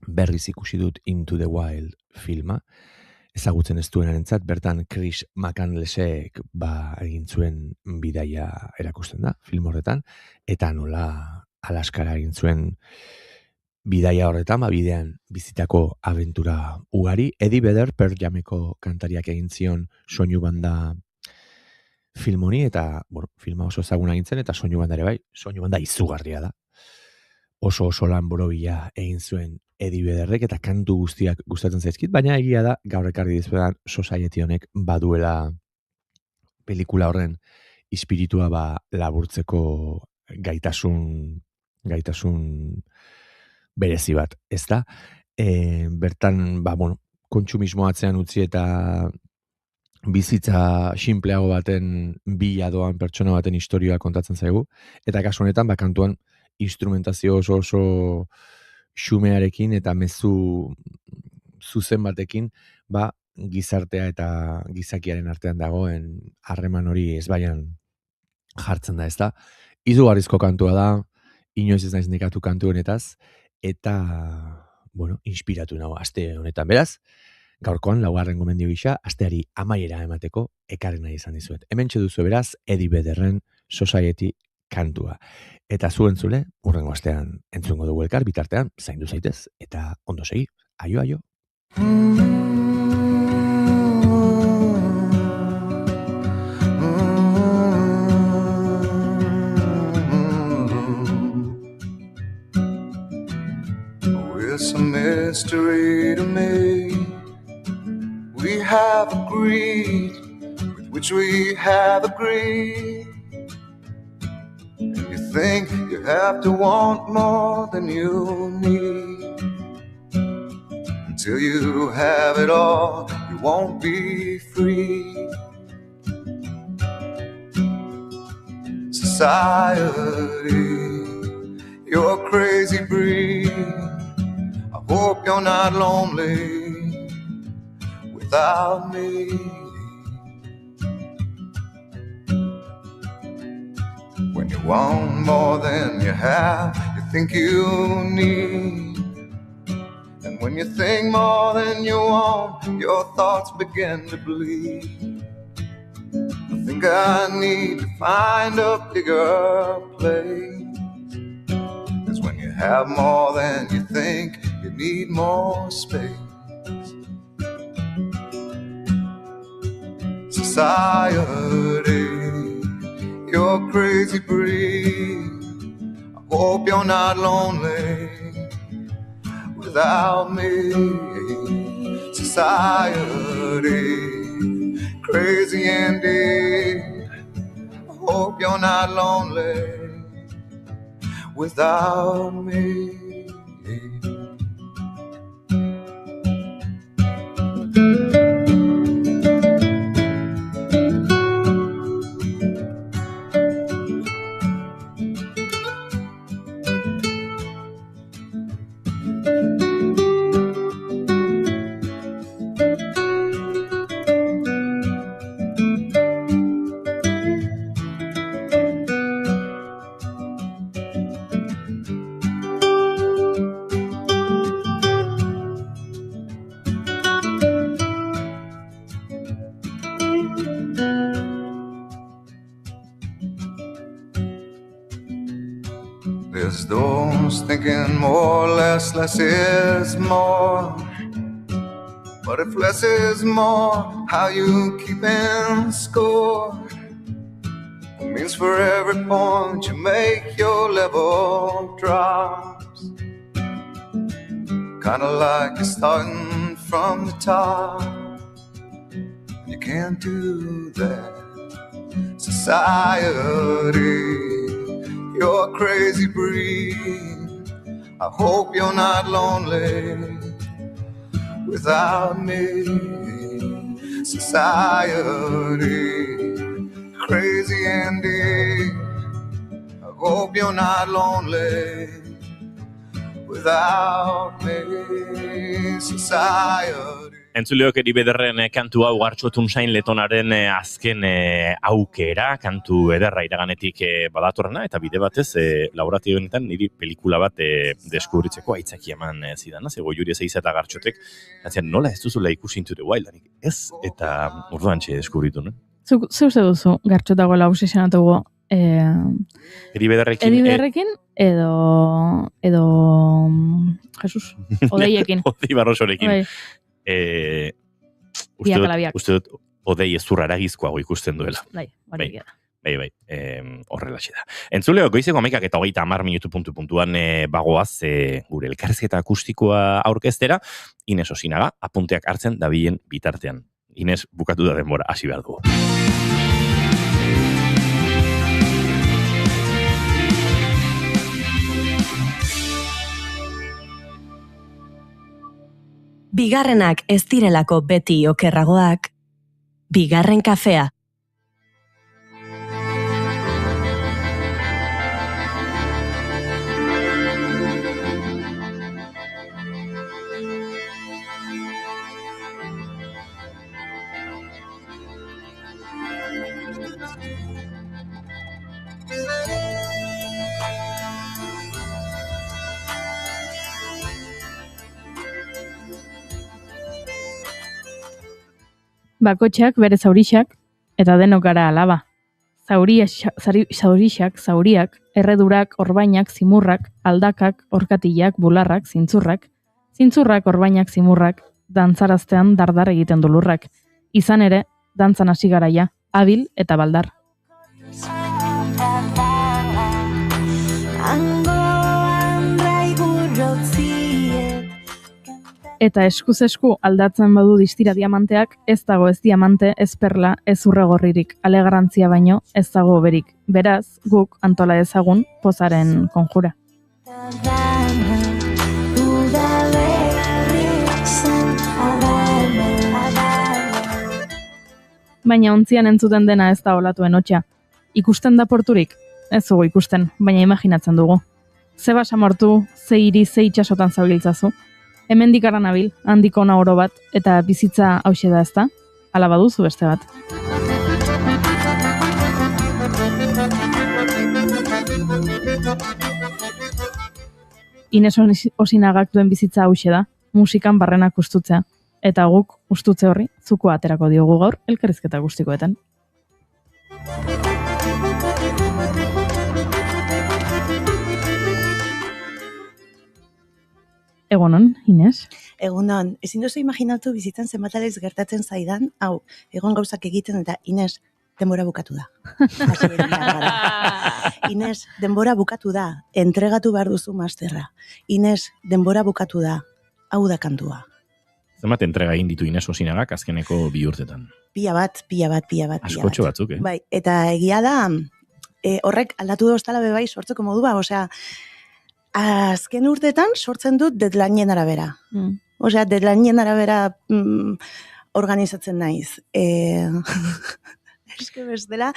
berriz ikusi dut Into the Wild filma. Ezagutzen ez duenarentzat, bertan Chris McCandlessek egin zuen bidaia erakusten da, film horretan, eta nola Alaskara egin zuen bidaia horretan, bidean bizitako abentura ugari. Eddie Vedder, Pearl Jameko kantariak egin zion soinu banda film honi, eta filma oso ezaguna egin zen, eta soinu banda ere bai, soinu banda izugarria da. Oso lan borobila egin zuen Eddie Vedderrek, eta kantu guztiak gustatzen zaizkit, baina egia da, gaur ekarri dizuetan Society honek baduela pelikula horren espiritua laburtzeko gaitasun berezi bat, ez da? Bertan, kontsumismo atzean utzi eta bizitza sinpleago baten bila doan pertsona baten historioa kontatzen zaigu, eta kasu honetan, kantuan instrumentazio oso xumearekin eta mezu zuzen batekin, gizartea eta gizakiaren artean dagoen harreman hori ezbaian jartzen da, ez da? Izugarrizko kantua da, inoiz ez naiz nekatu kantu honetaz, eta, inspiratu nago aste honetan. Beraz, gaurkoan, laugarren gomendio gisa, asteari amaiera emateko ekarri nahi izan dizuet. Hementxe duzu beraz, Eddie Vedderren Society kantua. Eta zu entzule, hurrengo astean entzungo dugu elkar, bitartean, zaindu zaitez, eta ondo segi, aio, aio. It's a mystery to me. We have agreed with which we have agreed. And you think you have to want more than you need. Until you have it all, you won't be free. Society, you're a crazy breed. I hope you're not lonely without me. When you want more than you have, you think you need. And when you think more than you want, your thoughts begin to bleed. I think I need to find a bigger place. 'Cause when you have more than you think, you need more space. Society, you're a crazy breed. I hope you're not lonely without me. Society, crazy indeed. I hope you're not lonely without me. There's those thinking more, less is more. But if less is more, how you keeping score? It means for every point you make, your level drops. Kinda like you're starting from the top. You can't do that. Society, you're a crazy breed. I hope you're not lonely without me. Society, crazy indeed. I hope you're not lonely without me. Society. Entzuleok Eri Bederren kantu hau Gartxotun Sain Letonaren azken aukera, kantu ederra iraganetik badatorrena, eta bide batez, laboratio honetan niri pelikula bat deskubritzeko aitzaki eman zidana, zego Juri Ezeiza eta Gartxotek, nola ez duzula ikusi Into the Wild, ez, eta urduan txe deskubritu, no? Zeu duzu Gartxotagoela obsesionatugu Eri Bederrekin edo Jesus, Odeiekin. Odei Barrosorekin. Uste dut Odei ezurra eragizkoago ikusten duela. Bai, horrelaxe da. Entzuleo, goizeko 11:30 minutu puntuan bagoaz gure elkarrizketa akustikoa aurkeztera, Ines Osinaga apunteak hartzen dabilen bitartean. Ines, bukatu da denbora, hasi behar dugu. Bigarrenak ez direlako beti okerragoak, bigarren kafea. Bakotxak bere zaurixak, eta denok gara alaba. Zaurixak, erredurak, orbainak, zimurrak, aldakak, orkatilak, bularrak, zintzurrak, orbainak, zimurrak, dantzaraztean dardar egiten du lurrak. Izan ere, dantzan hasi garaia, abil eta baldar. Eta eskuz esku aldatzen badu distira diamanteak, ez dago ez diamante, ez perla, ez urregorririk, alegarantzia baino, ez dago berik. Beraz, guk antola ezagun pozaren konjura. Baina ontzian entzuten dena ez da olatuen hotxa. Ikusten da porturik? Ez dugu ikusten, baina imaginatzen dugu. Ze basamortu, ze hiri, ze itxasotan zabiltzazu. Hemendik ara nabil, handiko ona oro bat, eta bizitza hauxe da ezta? Hala baduzu beste bat. Ines Osinagak duen bizitza hauxe da, musikan barrenak ustutzea. Eta guk, ustutze horri, zuko aterako diogu gaur, elkarrizketa guztikoetan. Egunon, Ines? Egunon, ezin duzu imaginatu bizitzan zenbatalez gertatzen zaidan, hau, egon gauzak egiten eta Ines, denbora bukatu da. Ines, denbora bukatu da, entregatu behar duzu masterra. Ines, denbora bukatu da, hau da kantua. Zenbat entrega egin ditu Ines Osinagak azkeneko 2 urtetan? Pila bat. Askotxo batzuk, Bai, eta egia da, horrek aldatu doztala bebai sortzeko modua, osea, azken urtetan sortzen dut deadlineen arabera. Osea, deadlineen arabera organizatzen naiz. Eske bestela,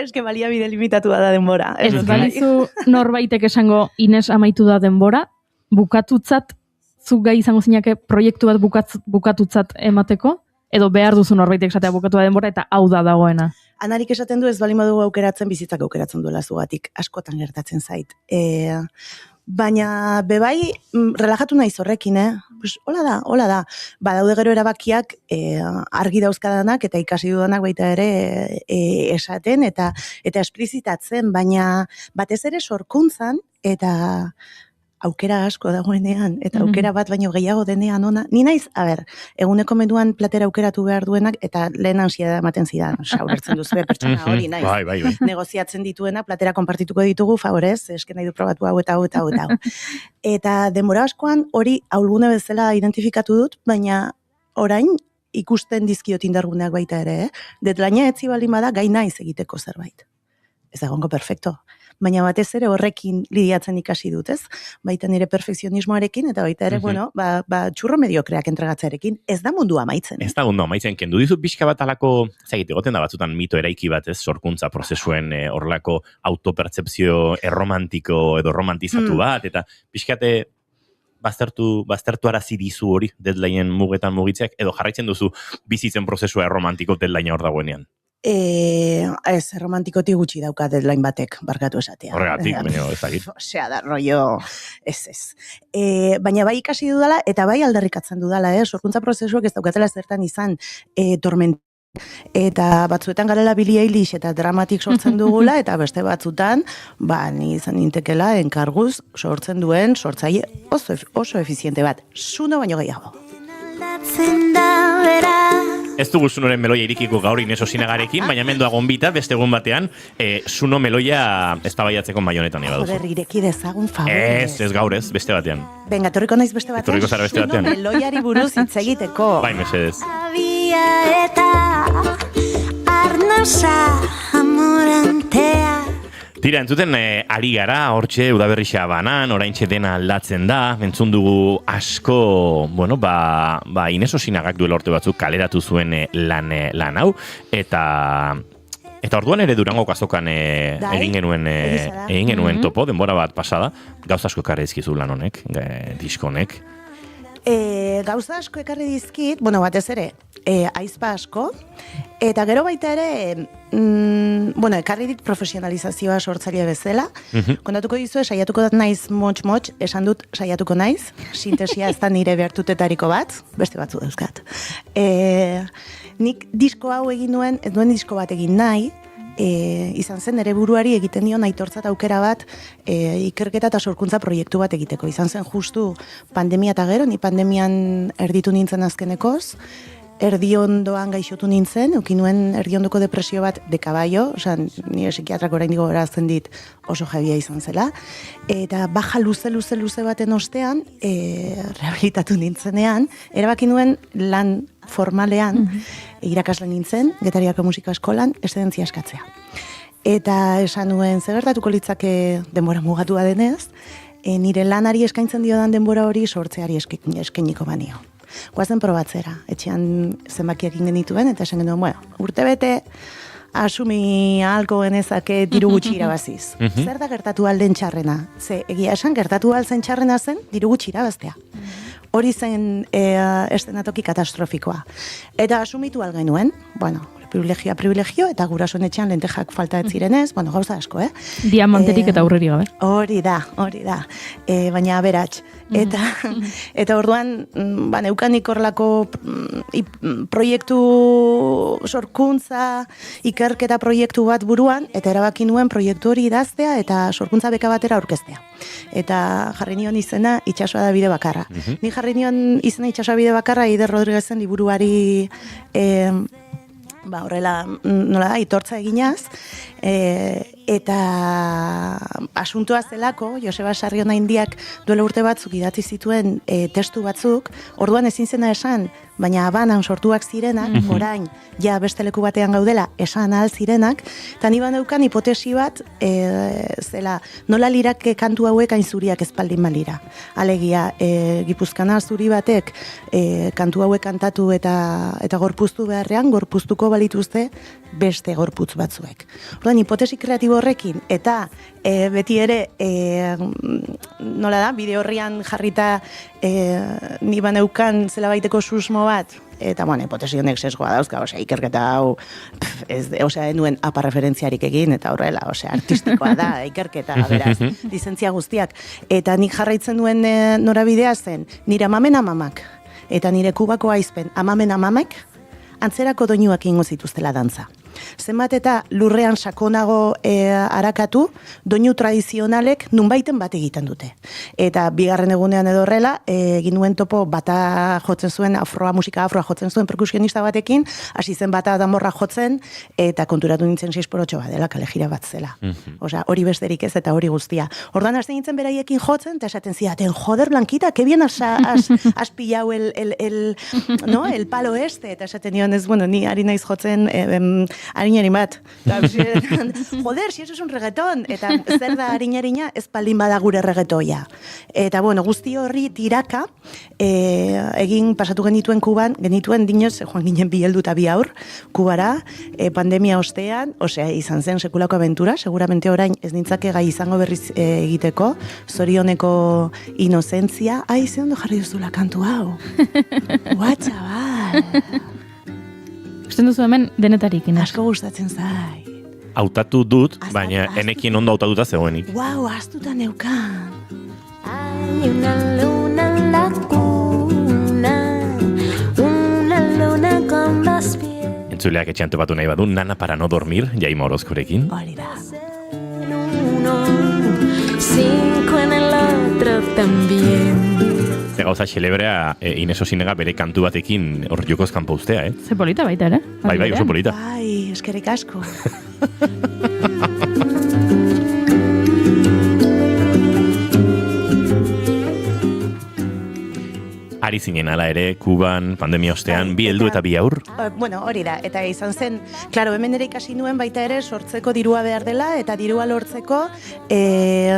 eske baliabide limitatua da denbora. Ez balizu norbaitek esango Ines amaitu da denbora, bukatutzat, zuk gai izango zinake proiektu bat bukatutzat emateko, edo behar duzu norbaitek esatea bukatu da denbora, eta hau da dagoena. Anarik esaten du ez bali modugu aukeratzen, bizitzak aukeratzen duela zugatik, askotan gertatzen zait. Baina bebai relajatu naiz horrekin, pues, hola da. Badaude gero erabakiak argi dauzkadanak eta ikasi dudanak baita ere esaten eta esplizitatzen, baina batez ere sorkuntzan eta aukera asko dagoenean, eta aukera bat baino gehiago denean ona, ni naiz, eguneko menuan platera aukeratu behar duenak, eta lehen ansiedad ematen zidan, ulertzen duzu, pertsona hori naiz. Bai. Negoziatzen dituena, platera konpartituko ditugu, favorez, eske nahi du probatu hau eta hau eta hau eta hau. Eta denbora askoan hori aulgune bezala identifikatu dut, baina orain ikusten dizkiot indarguneak baita ere, deadlinea etzi baldin bada gai naiz egiteko zerbait. Ez dagoengo perfecto. Baina batez ere horrekin lidiatzen ikasi dut, ez? Baita nire perfekzionismoarekin, eta baita ere, txurro mediokreak entregatzearekin, ez da mundua amaitzen. Ez da mundu amaitzen, kendu dizu pixka bat alako, egoten da batzutan mito eraiki bat, ez, sorkuntza prozesuen horrelako autopertzepzio erromantiko edo romantizatu bat, eta pixkate baztertu arazi dizu hori deadlineen mugetan mugitzeak, edo jarraitzen duzu bizitzen prozesua erromantiko deadlinea hor dagoenean. Ez, romantikotik gutxi dauka deadline batek, barkatu esatea. Horregatik, baina ez dakit. Osea, da, rollo, ez. Baina bai ikasi dudala, eta bai aldarrikatzen dudala, sorkuntza prozesuak ez daukatela zertan izan torment. Eta batzuetan garela Billie Eilish eta dramatik sortzen dugula, eta beste batzutan, ni izan nintekela enkarguz sortzen duen sortzaile oso efiziente bat. Zuno baino gehiago. Ez dugu Zunoren meloia irikiko gaur Ines Osinagarekin, baina mendua gonbita, beste egun batean, Zuno meloia eztabaidatzeko Baionetan iba duzu. Joder, ireki dezagun favor. Ez gaur ez, beste batean. Venga, torriko naiz beste batean. Torriko zara beste batean. Zuno meloiari buruz hitz egiteko. Bai, mesedez. Abia eta arnasa amorantea. Tira, entzuten ari gara, hortxe udaberrixa banan, oraintxe dena aldatzen da, entzun dugu asko, Ines Osinagak duela urte batzuk kaleratu zuen lan hau, eta orduan ere Durangoko azokan egin genuen topo, denbora bat pasada, gauza asko ekarri dizkizu lan honek, disko honek. Gauza asko ekarri dizkit, batez ere, aizpa asko, eta gero baita ere, ekarri dit profesionalizazioa sortzaile bezala. Kontatuko dizu, saiatuko dat naiz motx, esan dut saiatuko naiz, sintesia ez da nire behartutetariko bat, beste batzu dauzkat. Nik disko hau egin nuen, ez duen disko bat egin nahi, izan zen ere buruari egiten dion aitortzat aukera bat ikerketa eta sorkuntza proiektu bat egiteko. Izan zen justu pandemia eta gero, ni pandemian erditu nintzen azkenekoz, erdiondoan gaixotu nintzen, ukinuen erdiondoko depresio bat de caballo, nire psikiatrak orain digo berazten dit oso jabia izan zela, eta baja luze baten ostean, rehabilitatu nintzenean, erabaki nuen lan formalean, irakasle nintzen, Getariako musika eskolan, eszedentzia eskatzea. Eta esan nuen, zegertatuko litzake denbora mugatua denez, nire lanari eskaintzen diodan denbora hori sortzeari eskainiko banio. Guazen probatzera, etxean zenbakiak genituen, eta esan genuen, urte bete, asumi ahalko genezake diru gutxi irabaziz. Zer da gertatu alden txarrena? Ze, egia esan, gertatu alzen txarrena zen diru gutxi irabaztea. Hori zen eszenatoki katastrofikoa. Eta asumitu algenuen, privilegio, eta gurasoen etxean lentejak falta ez zirenez, gauza asko, Diamanterik eta aurreri gabe. Hori da. Baina aberats. Eta orduan, neukanik horlako proiektu sorkuntza, ikerketa proiektu bat buruan, eta erabaki nuen proiektu hori idaztea eta sorkuntza beka batera aurkeztea. Eta jarri nion izena Itxasoa da bide bakarra. Ni jarri nion izena Itxasoa bide bakarra Eider Rodriguezen liburuari horrela, nola da, itortza eginaz, eta asuntoa zelako, Joseba Sarriona Indiak duela urte batzuk idatzi zituen testu batzuk, orduan ezin zena esan, baina abanan sortuak zirenak, orain, ja beste leku batean gaudela, esan ahal zirenak, eta ni baneukan hipotesi bat, zela, nola lirake kantu hauek hain zuriak ezpaldin balira. Alegia, Gipuzkana zuri batek kantu hauek kantatu eta gorpuztu beharrean, gorpuztuko balituzte beste gorputz batzuek. Orduan, hipotesi kreatibo horrekin, eta beti ere, nola da, bide horrian jarrita ni baneukan zela baiteko susmo bat, eta hipotesi honek sesgoa dauzka, ikerketa hau, enuen aparreferentziarik egin, eta horrela, artistikoa da, ikerketa, beraz, lizentzia guztiak. Eta nik jarraitzen duen norabidea zen, nire amamen amamak, eta nire Kubako aizpen amamen amamek, antzerako doinuak ingo zituztela dantza. Zenbat eta lurrean sakonago arakatu, doinu tradizionalek nunbaiten bat egiten dute. Eta bigarren egunean edo horrela, egin nuen topo bata jotzen zuen, musika afroa jotzen zuen perkusionista batekin, hasi zen bata danborra jotzen, eta konturatu nintzen 6x8 bat dela, kalejira bat zela. Osea, hori besterik ez eta hori guztia. Ordan hasten nintzen beraiekin jotzen, eta esaten zidaten, joder, Blanquita, que bien has pillado el palo este, eta esaten nion ez, bueno, ni ari naiz jotzen harinari bat. Joder, si eso es un reggaetón. Eta zer da harinarina, ez baldin bada gure reggaetoia. Eta, bueno, guzti horri tiraka, egin pasatu genituen Kuban, genituen dinoz, joan ginen bi heldu eta bi aur, Kubara, pandemia ostean, osea, izan zen sekulako aventura, seguramente orain ez nintzake gai izango berriz egiteko, zorioneko inozentzia, ze ondo jarri duzula kantu hau. Ua, txabal. Usten duzu hemen denetarik, Ines. Asko gustatzen zai. Hautatu dut, baina enekien ondo hautatuta zegoenik. Wow, astuta neukan. Hay una luna en la cuna, una luna con dos pies. Entzuleak etxean topatu nahi badu, Nana para no dormir, Jaime Orozkorekin. Hori da. Uno, cinco en el otro también. Gauza xelebrea Ines Osinega bere kantu batekin hor jokoz kanpo ustea, Ze polita baita, ere? Bai, oso polita. Bai, eskerrik asko. Ari zinen ala ere, Kuban, pandemia ostean, bi heldu eta bi aur? Bueno, hori da, eta izan zen, klaro, hemen ere ikasi nuen baita ere sortzeko dirua behar dela, eta dirua lortzeko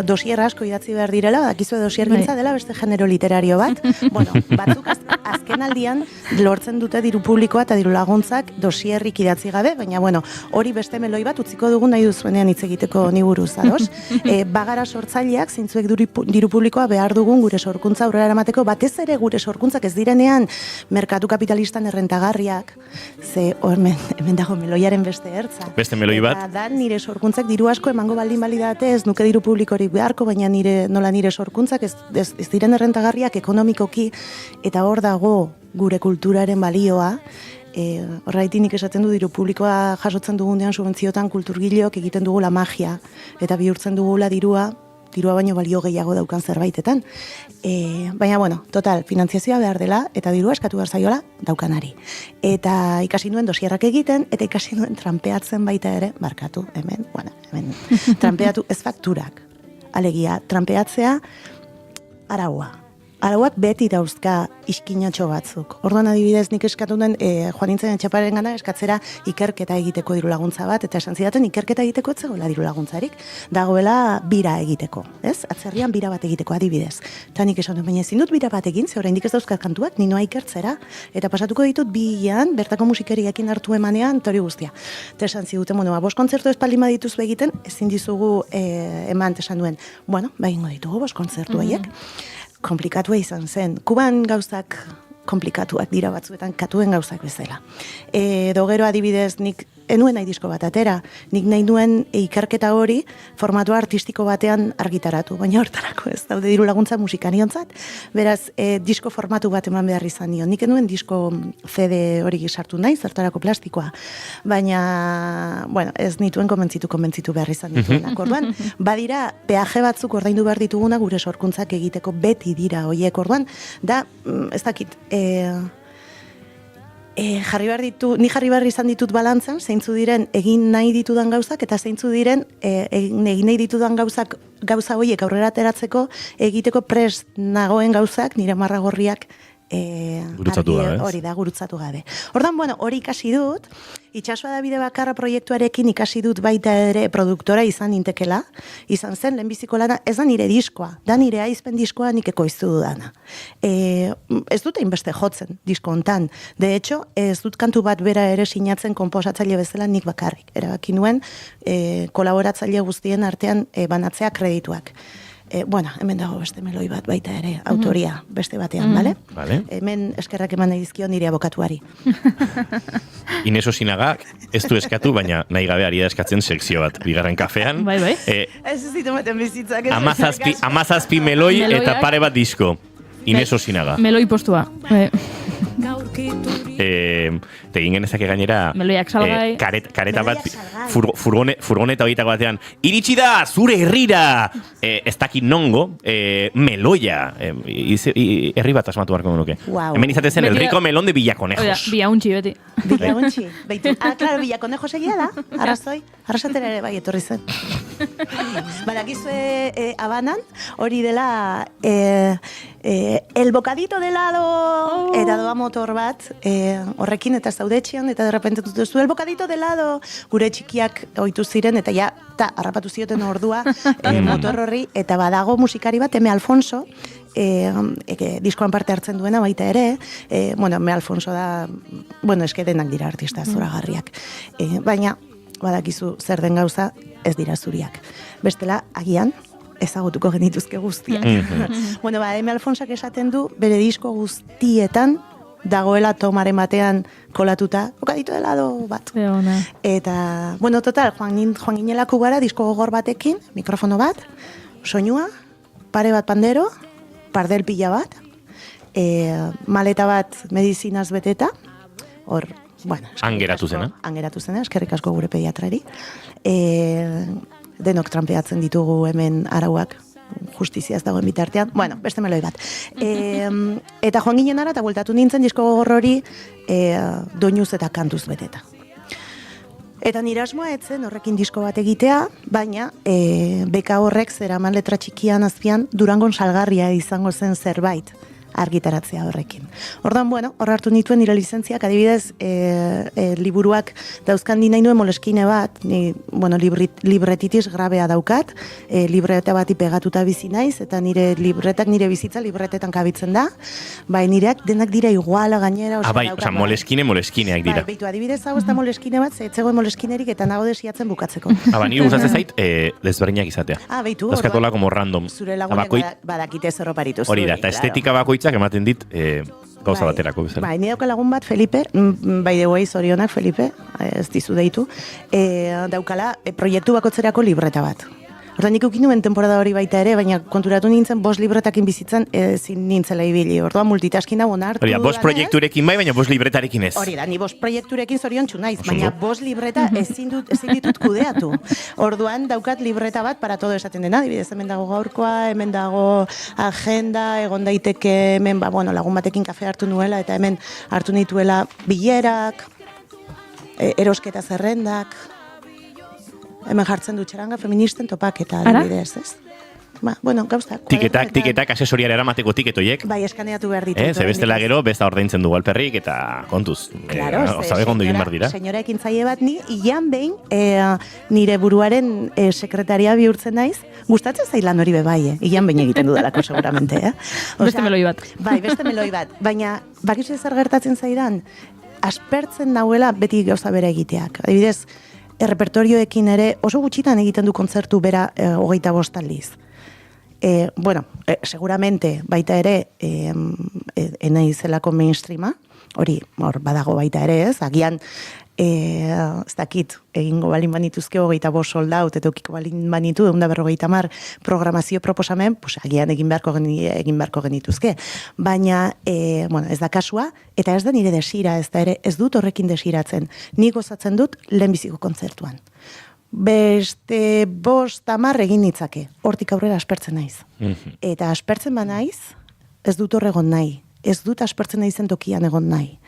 dosier asko idatzi behar direla, dakizu dosier gintza dela beste genero literario bat. Bueno, batzuk azken aldian lortzen dute diru publikoa eta diru laguntzak dosierrik idatzi gabe, baina bueno, hori beste meloi bat utziko dugun nahi duzuenean hitz egiteko ni buruz, ados? Bagara sortzaileak, zintzuek diru publikoa behar dugun gure sorkuntza aurrera eramateko, batez ere gure sorkuntzak ez direnean merkatu kapitalistan errentagarriak, ze hemen dago meloiaren beste ertza. Beste meloi bat. Eta da nire sorkuntzak diru asko emango baldin balidate, ez nuke diru publikorik beharko, baina nola nire sorkuntzak ez diren errentagarriak ekonomikoki, eta hor dago gure kulturaren balioa. Horraitinik esaten du diru publikoa jasotzen dugunean subentziotan kulturgileok egiten dugula magia, eta bihurtzen dugula dirua baino balio gehiago daukan zerbaitetan. Baina, bueno, total, finantziazioa behar dela, eta dirua eskatu behar zaiola daukanari. Eta ikasi nuen dosierrak egiten, eta ikasi nuen trampeatzen baita ere, barkatu, hemen, trampeatu ez fakturak. Alegia, trampeatzea araua. Arauak beti dauzka iskinatxo batzuk. Orduan adibidez nik eskatu duen joan nintzen etxaparen gana eskatzera ikerketa egiteko diru laguntza bat, eta esan zidaten ikerketa egiteko etzegoela diru laguntzarik, dagoela bira egiteko, ez? Atzerrian bira bat egiteko adibidez. Eta nik esan duen, baina ezin dut bira bat egin, ze oraindik ez dauzkat kantuak, ninoa ikertzera, eta pasatuko ditut bian, bertako musikeriekin hartu emanean, tori guztia. Eta esan ziguten, bueno, 5 kontzertu espaldin badituz egiten, ezin dizugu eman, esan duen, bueno, egingo ditugu 5 kontzertu haiek. Komplikatua izan zen. Kuban gauzak komplikatuak dira batzuetan, katuen gauzak bezala. Edo gero adibidez, nik enuen nahi disko bat atera, nik nahi nuen ikerketa hori formatua artistiko batean argitaratu, baina hortarako ez daude diru laguntza musikariontzat, beraz, disko formatu bat eman behar izan nion. Nik enuen disko CD hori sartu nahi, zertarako plastikoa, baina, bueno, ez nituen konbentzitu behar izan dituenak. Orduan, badira, peaje batzuk ordaindu behar dituguna gure sorkuntzak egiteko beti dira hoiek. Orduan, da, ez dakit, ni jarri behar izan ditut balantzan, zeintzu diren egin nahi ditudan gauzak, eta zeintzu diren egin nahi ditudan gauza horiek aurrera ateratzeko egiteko prest nagoen gauzak, nire marragorriak gurutzatu gabe. Hori da, gurutzatu gabe. Ordan, bueno, hori ikasi dut, Itxasoa da bide bakarra proiektuarekin ikasi dut baita ere produktora izan nintekela, izan zen, lehenbiziko lana, ez da nire diskoa, da nire aizpen diskoa nik ekoiztu dudana. Ez dut hainbeste jotzen disko hontan. De hecho, ez dut kantu bat bera ere sinatzen konposatzaile bezala nik bakarrik. Erabaki nuen, kolaboratzaile guztien artean banatzea kredituak. Bueno, hemen dago beste meloi bat baita ere, autoria beste batean, bale? Hemen eskerrak eman nahi dizkio nire abokatuari. Ines Osinaga, ez du eskatu, baina nahi gabe ari da eskatzen sekzio bat, bigarren kafean. Bai. Ez zitumaten bizitzak. 17 meloi eta pare bat disko. Ines Osinaga. Meloi postua. Eta egin genezake gainera Meloiak salgai. Kareta bat furgoneta horietako batean iritsi da zure herrira ez dakit nongo meloia herri bat asmatu barko nuke. Wow. Hemen izaten zen el rico melón de Villaconejos. Biauntxi beti. Biauntxi. Claro, Villaconejos egia da. Arrasatera ere bai etorri zen. Badakizue Habanan hori dela el bocadito de helado eta doa motor bat horrekin eta zaudetxean eta derrepente duzu el bocadito de helado gure txikiak ohitu ziren eta ja harrapatu zioten ordua motor horri eta badago musikari bat M. Alfonso diskoan parte hartzen duena baita ere M. Alfonso da eske denak dira artista zoragarriak baina badakizu zer den gauza ez dira zuriak bestela agian ezagutuko genituzke guztiak. M. Alfonsak esaten du, bere disko guztietan dagoela tomaren batean kolatuta, bokadito de helado bat. Eta, total, joan ginelako gara disko gogor batekin, mikrofono bat, soinua, pare bat pandero, pardel pila bat, maleta bat medizinaz beteta, hor, Angeratu zena. Eskerrik asko gure pediatrari. Denok trampeatzen ditugu hemen arauak justizia ez dagoen bitartean. Beste meloi bat. Eta joan ginen ara, eta bueltatu nintzen disko gogor hori doinuz eta kantuz beteta. Eta nire asmoa etzen horrekin disko bat egitea, baina beka horrek zeraman letra txikian azpian Durangon salgarria izango zen zerbait argitaratzea horrekin. Ordan, hor hartu nituen nire lizentziak, adibidez, liburuak dauzkan nahi nuen Moleskine bat, libretitis grabea daukat, libreta bati pegatuta bizi naiz, eta nire libretak nire bizitza libretetan kabitzen da, nireak denak dira iguala gainera. Moleskineak dira. Beitu, adibidez hau ez da Moleskine bat, etzegoen Moleskinerik eta nago desiatzen bukatzeko. Nire gustatzen zait, desberdinak izatea. Beitu, Dazkatola como random. Zure lagunek badakite zerroparitu. Hori da, eta estetika bakoitzak ematen dit gauza baterako bezala. Ni dauka lagun bat, Felipe, by the way, zorionak, Felipe, ez dizu deitu, daukala proiektu bakotzerako libreta bat. Horta nik ukin nuen temporada hori baita ere, baina konturatu nintzen 5 libretakin bizitzen ezin nintzela ibili. Orduan multitasking dago nartu. Hori da, 5 proiekturekin bai, baina 5 libretarekin ez. Hori da, ni 5 proiekturekin zoriontsu naiz, baina 5 libreta ezin ditut kudeatu. Orduan daukat libreta bat para todo esaten dena, adibidez hemen dago gaurkoa, hemen dago agenda, egon daiteke hemen lagun batekin kafe hartu nuela eta hemen hartu nituela bilerak, erosketa zerrendak. Hemen jartzen du txaranga feministen topaketa adibidez, ez? Gauztak. Tiketak, asesoriara eramateko tiketoiek. Bai, eskaneatu behar ditu. Ze bestela gero, besta ordaintzen du alperrik eta kontuz. Ozabe gondo egin behar dira. Senyora ekintzaile bat ni, ian behin, nire buruaren sekretaria bihurtzen naiz, gustatzen zailan hori bebai, ian behin egiten dudalako seguramente, Beste meloi bat. Bai, beste meloi bat. Baina, bakizu zer gertatzen zaidan, aspertzen nauela beti gauza bera egiteak. Adibidez, errepertorioekin ere oso gutxitan egiten du kontzertu bera 25 aldiz. Seguramente baita ere enaizelako mainstreama, hori badago baita ere ez, agian ez dakit, egingo balin banituzke 25 soldaut, eta ukiko balin banitu 150 programazio proposamen, agian egin beharko genituzke. Baina, ez da kasua, eta ez da nire desira, ez da ere, ez dut horrekin desiratzen. Nik gozatzen dut lehenbiziko kontzertuan. Beste 5-10 egin nitzake, hortik aurrera aspertzen naiz. Eta aspertzen ba naiz, ez dut horregon nahi. Ez dut aspertzen naizen tokian egon nahi.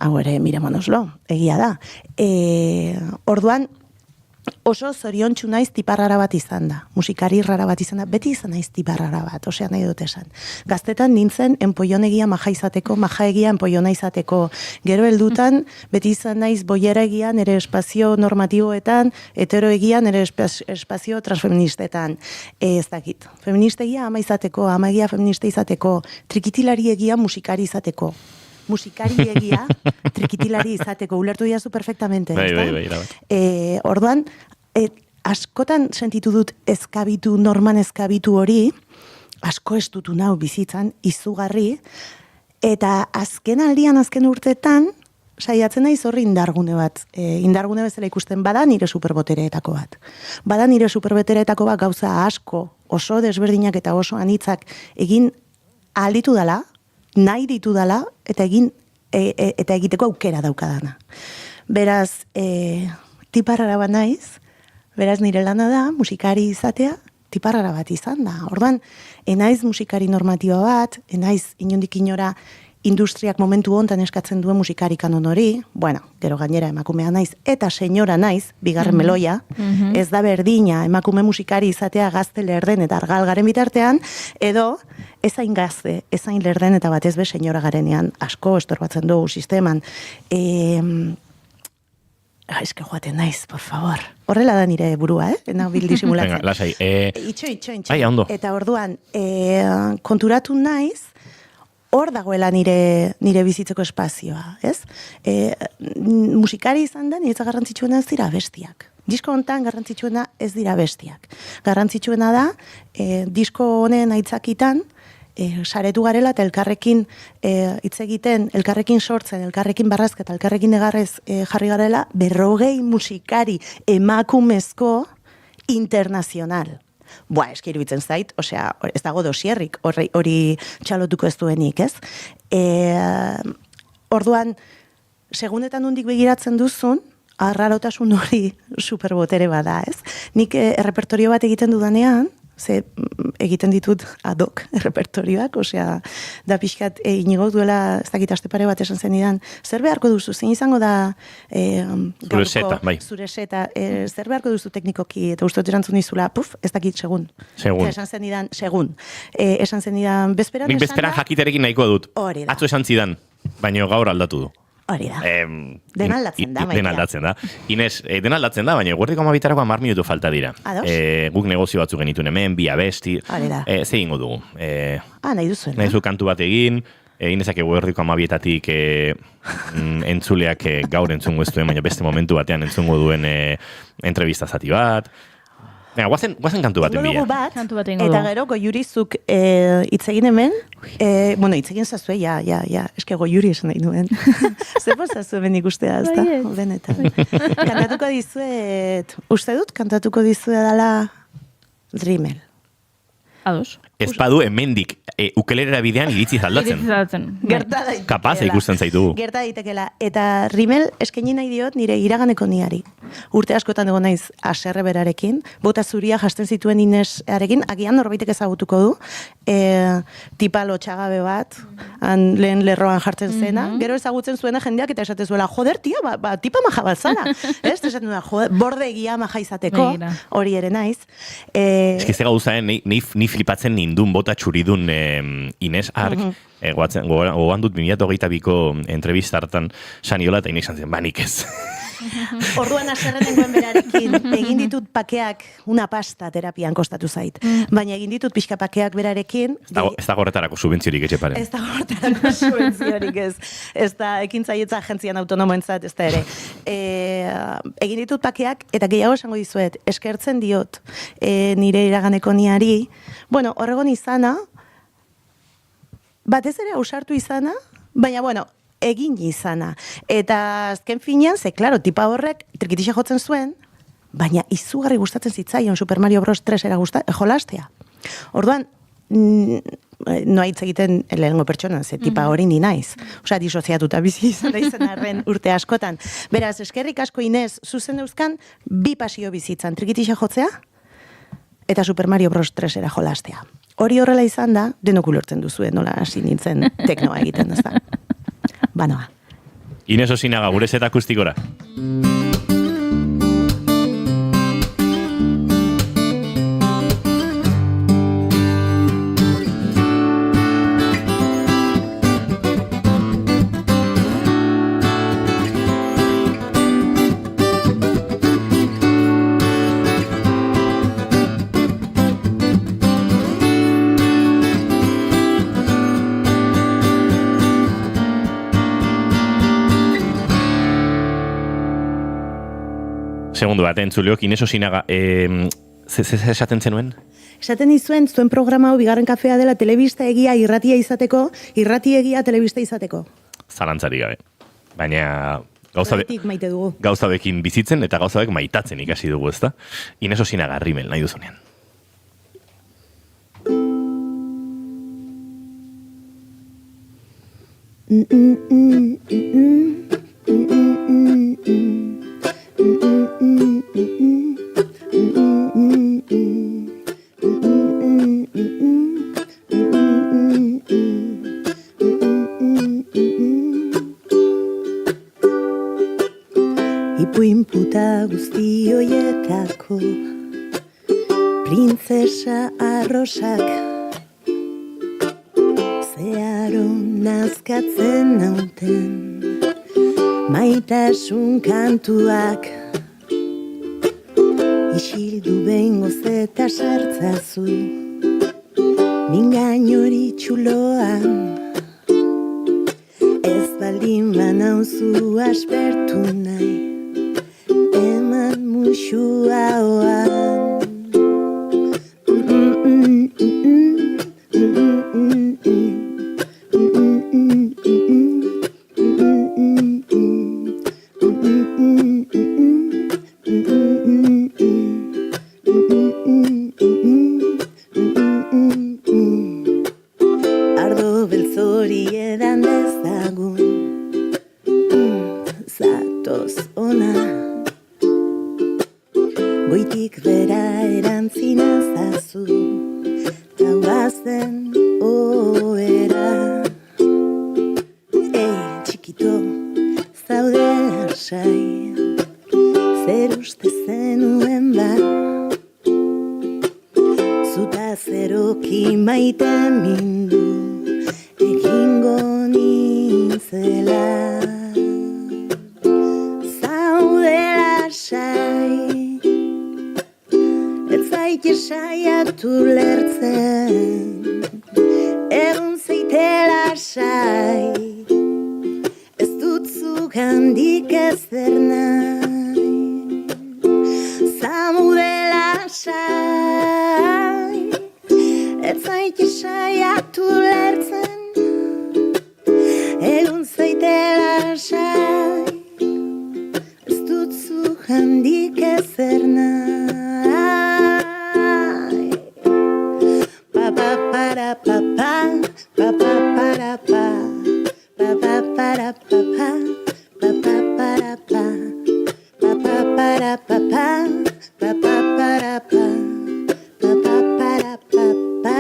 Hau ere, miremonoslo, egia da. Orduan, oso zoriontsu naiz tiparrara bat izan da. Musikari rara bat izan da, beti izan naiz tiparrara bat, osea nahi dut esan. Gaztetan nintzen enpoionegia maja izateko, majaegia enpoiona izateko. Gero heldutan, beti izan naiz boieraegia nere espazio normatiboetan, heteroegia nere espazio transfeministetan. Ez dakit. Feministegia ama izateko, amaegia feministe izateko, trikitilari musikari izateko. Musikariegia, trikitilari izateko, ulertu diazu perfectamente. Bai. Orduan, askotan sentitu dut norman eskabitu hori, asko estutu nau bizitzan, izugarri, eta azken urtetan, saiatzen naiz horri indargune bat. Indargune bezala ikusten bada nire superbotereetako bat. Bada nire superbotereetako bat gauza asko, oso desberdinak eta oso anitzak egin ahalitu dela, nahi ditudala eta eta egiteko aukera daukadana. Beraz, tiparrara bat naiz, beraz nire lana da, musikari izatea, tiparrara bat izan da. Orduan, enaiz musikari normatiba bat, enaiz inondik inora industriak momentu hontan eskatzen duen musikari kanon hori, bueno, gero gainera emakumea naiz, eta senyora naiz, bigarren meloia, ez da berdina emakume musikari izatea gazte lerden eta argal garen bitartean, edo ezain gazte, ezain lerden eta batez be senyora garenean, asko estorbatzen dugu sisteman. Eske joaten naiz, por favor. Horrela da nire burua, Ena bil disimulatzen. Venga, lasai. Itxo. Ai, ondo. Eta orduan, konturatu naiz, hor dagoela nire bizitzeko espazioa, ez? Musikari izan da, niretza garrantzitsuena ez dira bestiak. Disko hontan garrantzitsuena ez dira bestiak. Garrantzitsuena da, disko honen aitzakitan, saretu garela eta elkarrekin hitz egiten, elkarrekin sortzen, elkarrekin barrazketa, elkarrekin negarrez jarri garela, 40 musikari emakumezko internazional. Eski iruditzen zait, osea, ez dago dosierrik, hori txalotuko ez duenik, ez? Orduan, segundetan hundik begiratzen duzun, arrarotasun hori superbotere bada, ez? Nik errepertorio bat egiten dudanean, ze egiten ditut ad hoc errepertorioak, osea, da pixkat inigo duela, ez dakit aste pare bat esan zenidan, zer beharko duzu, zein izango da zure seta, zer beharko duzu teknikoki, eta uste erantzun dizula, ez dakit segun. Esan zenidan, segun. Esan zenidan, bezperan nik bezperan jakiterekin nahikoa dut. Atzo esan zidan, baina gaur aldatu du. Hori da. Den aldatzen da. Den aldatzen da. Inez, den aldatzen da, baina guardiko 12 10 minutu falta dira. Guk negozio batzuk genituen hemen, bi abesti. Ze ingo dugu. Nahi duzuen. Nahi zu kantu bat egin, inezak guardiko 12 entzuleak gaur entzungo ez duen, baina beste momentu batean entzungo duen entrevista zati bat. Guazen kantu baten bila. Eta gero goiurizuk itzegin hemen, itzegin zazue, eske goiuri esan nahi nuen. Zepo zazue hemen ikustea, ez da? Benetan. Kantatuko dizuet, uste dut, kantatuko dizuet dala Rimmel. Ados. Ez badu hemendik ukelerera bidean iritzi aldatzen. Gerta daitekela. Kapaza ikusten zaitugu. Gerta daitekela. Eta Rimmel eskaini nahi diot nire iraganeko niari. Urte askotan egon naiz haserre berarekin, bota zuria jasten zituen Inesarekin, agian norbaitek ezagutuko du, tipa lotxagabe bat, lehen lerroan jartzen zena, gero ezagutzen zuena jendeak eta esaten zuela, joder, tia, tipa maja bat zara. Ez, esaten duela, joder, borde egia maja izateko, hori ere naiz. Eskize gauzaen, ni flipatzen nindun bota txuridun Ines Ark, gogoan dut 2022ko entrevista hartan saniola eta Ines zen, nik ez. Orduan haserrenengoen berarekin, egin ditut pakeak una pasta terapian kostatu zait. Baina egin ditut pixka pakeak berarekin. Ez da gorretarako subentziorik etxeparen. Ez da gorretarako subentziorik ez. Ez da ekintzaietza agentzian autonomoentzat, ez da ere. Egin ditut pakeak, eta gehiago esango dizuet, eskertzen diot nire iraganeko niari. Horregon izana, batez ere ausartu izana, baina egin izana. Eta azken finean, klaro, tipa horrek trikitixa jotzen zuen, baina izugarri gustatzen zitzaion Super Mario Bros. 3 era jolastea. Orduan, noa hitz egiten lehenengo pertsonan, ze tipa hori ni naiz. Osea, disoziatuta bizi izan da izan arren urte askotan. Beraz, eskerrik asko Inez, zuzen euskan, 2 pasio bizitzan, trikitixa jotzea, eta Super Mario Bros. 3 era jolastea. Hori horrela izan da, denok ulertzen duzue, nola hasi nintzen teknoa egiten, ez da. Banoa. Inez Osinaga, gure zeta akustikora. Segundu bat, entzuleok, Inez Osinaga, esaten zenuen? Esaten izuen, zuen programa hau bigarren kafea dela telebista egia irratia izateko, irrati egia telebista izateko. Zalantzari gabe. Baina gauza bekin bizitzen eta gauza bek maitatzen ikasi dugu, ezta? Inez Osinaga, Rimmel, nahi duzunean. Ipuin puta guzti hoietako printzesa arrosak zeharo nazkatzen nauten maitasun kantuak isildu behingoz eta sartzazu mingain hori txuloan ez baldin banauzu aspertu nahi eman muxua oan ardo beltzori edan dezagun zatoz ona goitik bera erantzina zazu tauazen oera txikito zaude lasai zer uste zenuen ba zuta zeroki maite mindu egingo nintzela zaude lasai ez zaite saiatu lertzen egun zeite lasai ez dut zugandik ezer nahi zaude lasai ez zaite saiatu lertzen egun zeite lasai ez dut zugandik ezer nahi para pa pa para pa para pa para pa para pa para pa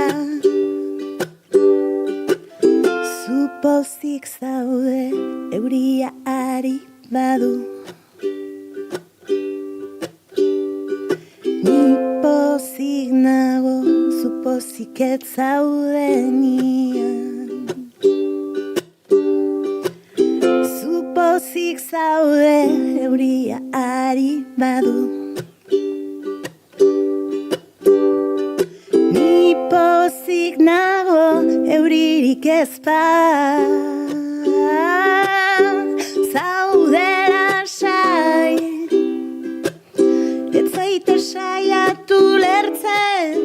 zupozik zaude euria ari badu ni pozik nago zupozik ez zaude nian zupozik zaude euria ari badu ni pozik nago euririk ez zaude lasai ez zaite saiatu lertzen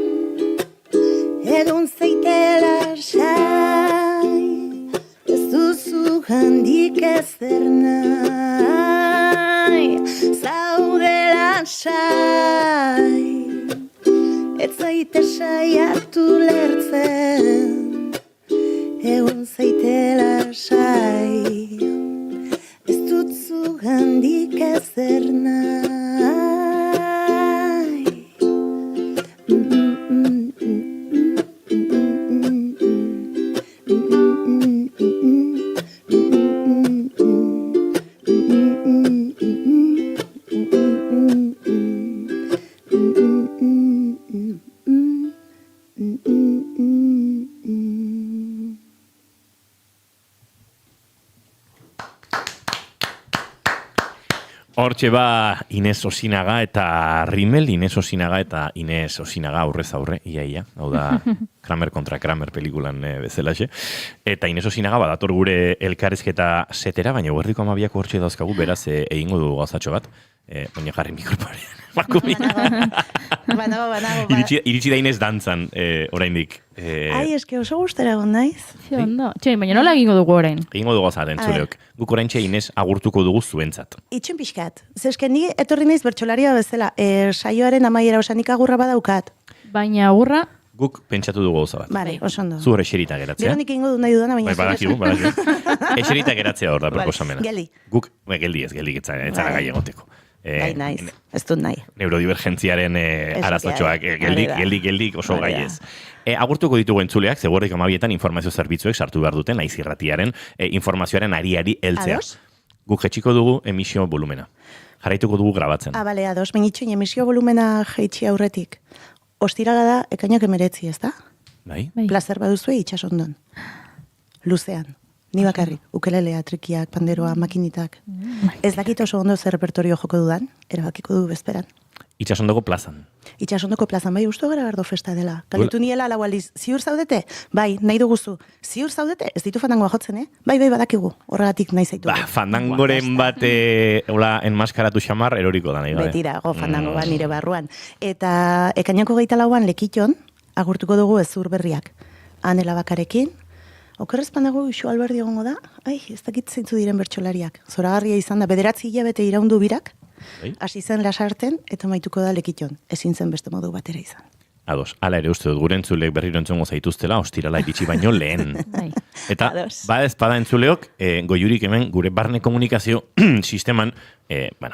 egun zaite lasai ez duzu handik ezer nahi zaude lasai ez zaite saiatu lertzen egun zaite lasai ez dut zugandik ezer nahi Hortxe ba Ines Osinaga eta Rimmel, Ines Osinaga eta Ines Osinaga aurrez aurre, ia, hau da Kramer kontra Kramer pelikulan bezalaxe. Eta Ines Osinaga badator gure elkarrizketa setera, baina Guerdiko Amabiako hortxe dauzkagu, beraz egingo du gauzatxo bat, baina jarri mikroparean. Banago. Iritsi da Ines dantzan, oraindik. Ai, eske oso gustera egon naiz. Ondo. Txein, baina nola egingo dugu orain? Egingo dugu zaten, zuleok. Guk orain Ines agurtuko dugu zuentzat. Itxun pixkat. Zesken ni etorri naiz bertsolaria bezala. Saioaren amaiera osanik agurra badaukat. Baina agurra Guk pentsatu dugu gauza bat. Bale, oso ondo. Zu hor eserita geratzea. Gero nik ingo dut nahi dudana, baina Badakigu. Eserita geratzea hor da proposamena. Geldi. Guk, geldi etzara gai egoteko. Gai naiz, ez dut nahi. Neurodivergentziaren arazotxoak, geldik oso gai ez. Agurtuko ditugu entzuleak, zegoerrik 12etan informazio zerbitzuek sartu behar duten, naiz irratiaren informazioaren ari heltzea. Guk jetxiko dugu emisio volumena. Jarraituko dugu grabatzen. Bale, ados, benitxoin emisio volumena jeitxi aurretik. Ostirala da, ekainak 19, ez da? Bai. Plazer baduzue itxasondon. Luzean. Ni bakarrik, ukelelea, trikiak, panderoa, makinitak. Ez dakit oso ondo zer repertorio joko dudan, erabakiko du bezperan. Itxasondoko plazan. Itxasondoko plazan, bai, uste gara berdo festa dela. Galetu niela lau aldiz, ziur zaudete? Bai, nahi duguzu. Ziur zaudete? Ez ditu fandangoa jotzen, Bai, badakigu, horregatik nahi zaitu. Fandangoren bat enmaskaratu xamar eroriko da nahi gabe. Betira, fandango bat nire barruan. Eta ekainako 24an Lekiton, agurtuko dugu ezur berriak. Anela bakarekin, okerrezpan dago Uxu Alberdi egongo da, ez dakit zeintzu diren bertsolariak. Zoragarria izan da, 9 hilabete iraundu birak, hasi zen lasarten, eta maituko da Lekiton. Ezin zen beste modu batera izan. Ados, ala ere uste dut, gure entzulek berriro entzongo zaituztela, ostirala iritsi baino lehen. Eta, bada entzuleok, goiurik hemen gure barne komunikazio sisteman,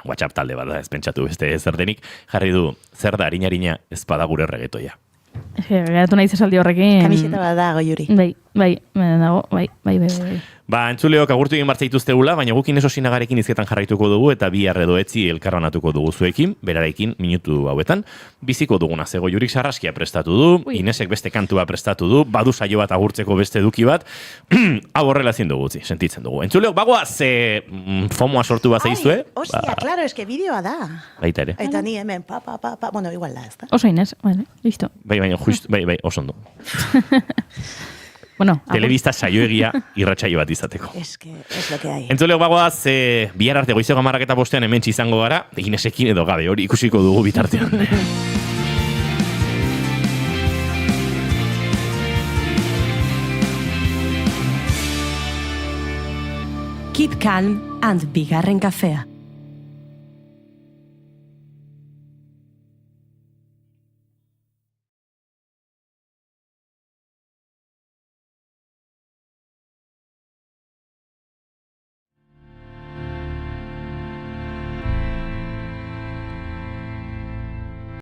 WhatsApp talde bat da, ez pentsatu beste zer denik, jarri du, zer da harina ezpada gure regetoia. Geratu nahi zesaldi horrekin. Kamiseta bat da, goiuri. Bai. Entzuleok agurtu egin bartzaituztegula, baina gukin eso sinagarekin izketan jarraituko dugu eta bi arredo etzi elkarbanatuko dugu zuekin, berarekin minutu hauetan. Biziko duguna zego jurik sarraskia prestatu du, Inesek beste kantua prestatu du, badu saio bat agurtzeko beste eduki bat, hau horrela ezin dugu, sentitzen dugu. Entzuleok, bagoaz, fomoa sortu bat zaizue? Ostia, claro, eske bideoa da. Baita ere. Eta ni hemen, bueno, igual da, ez da. Oso Ines, listo. Bai, oso ondo. Bueno, telebista saioegia irratsaio bat izateko. Es lo que hay. Entzuleok bagoaz, bihar arte goizeko 10:00 hemen izango gara, Inesekin edo gabe, hori ikusiko dugu bitartean. Keep calm and bigarren kafea.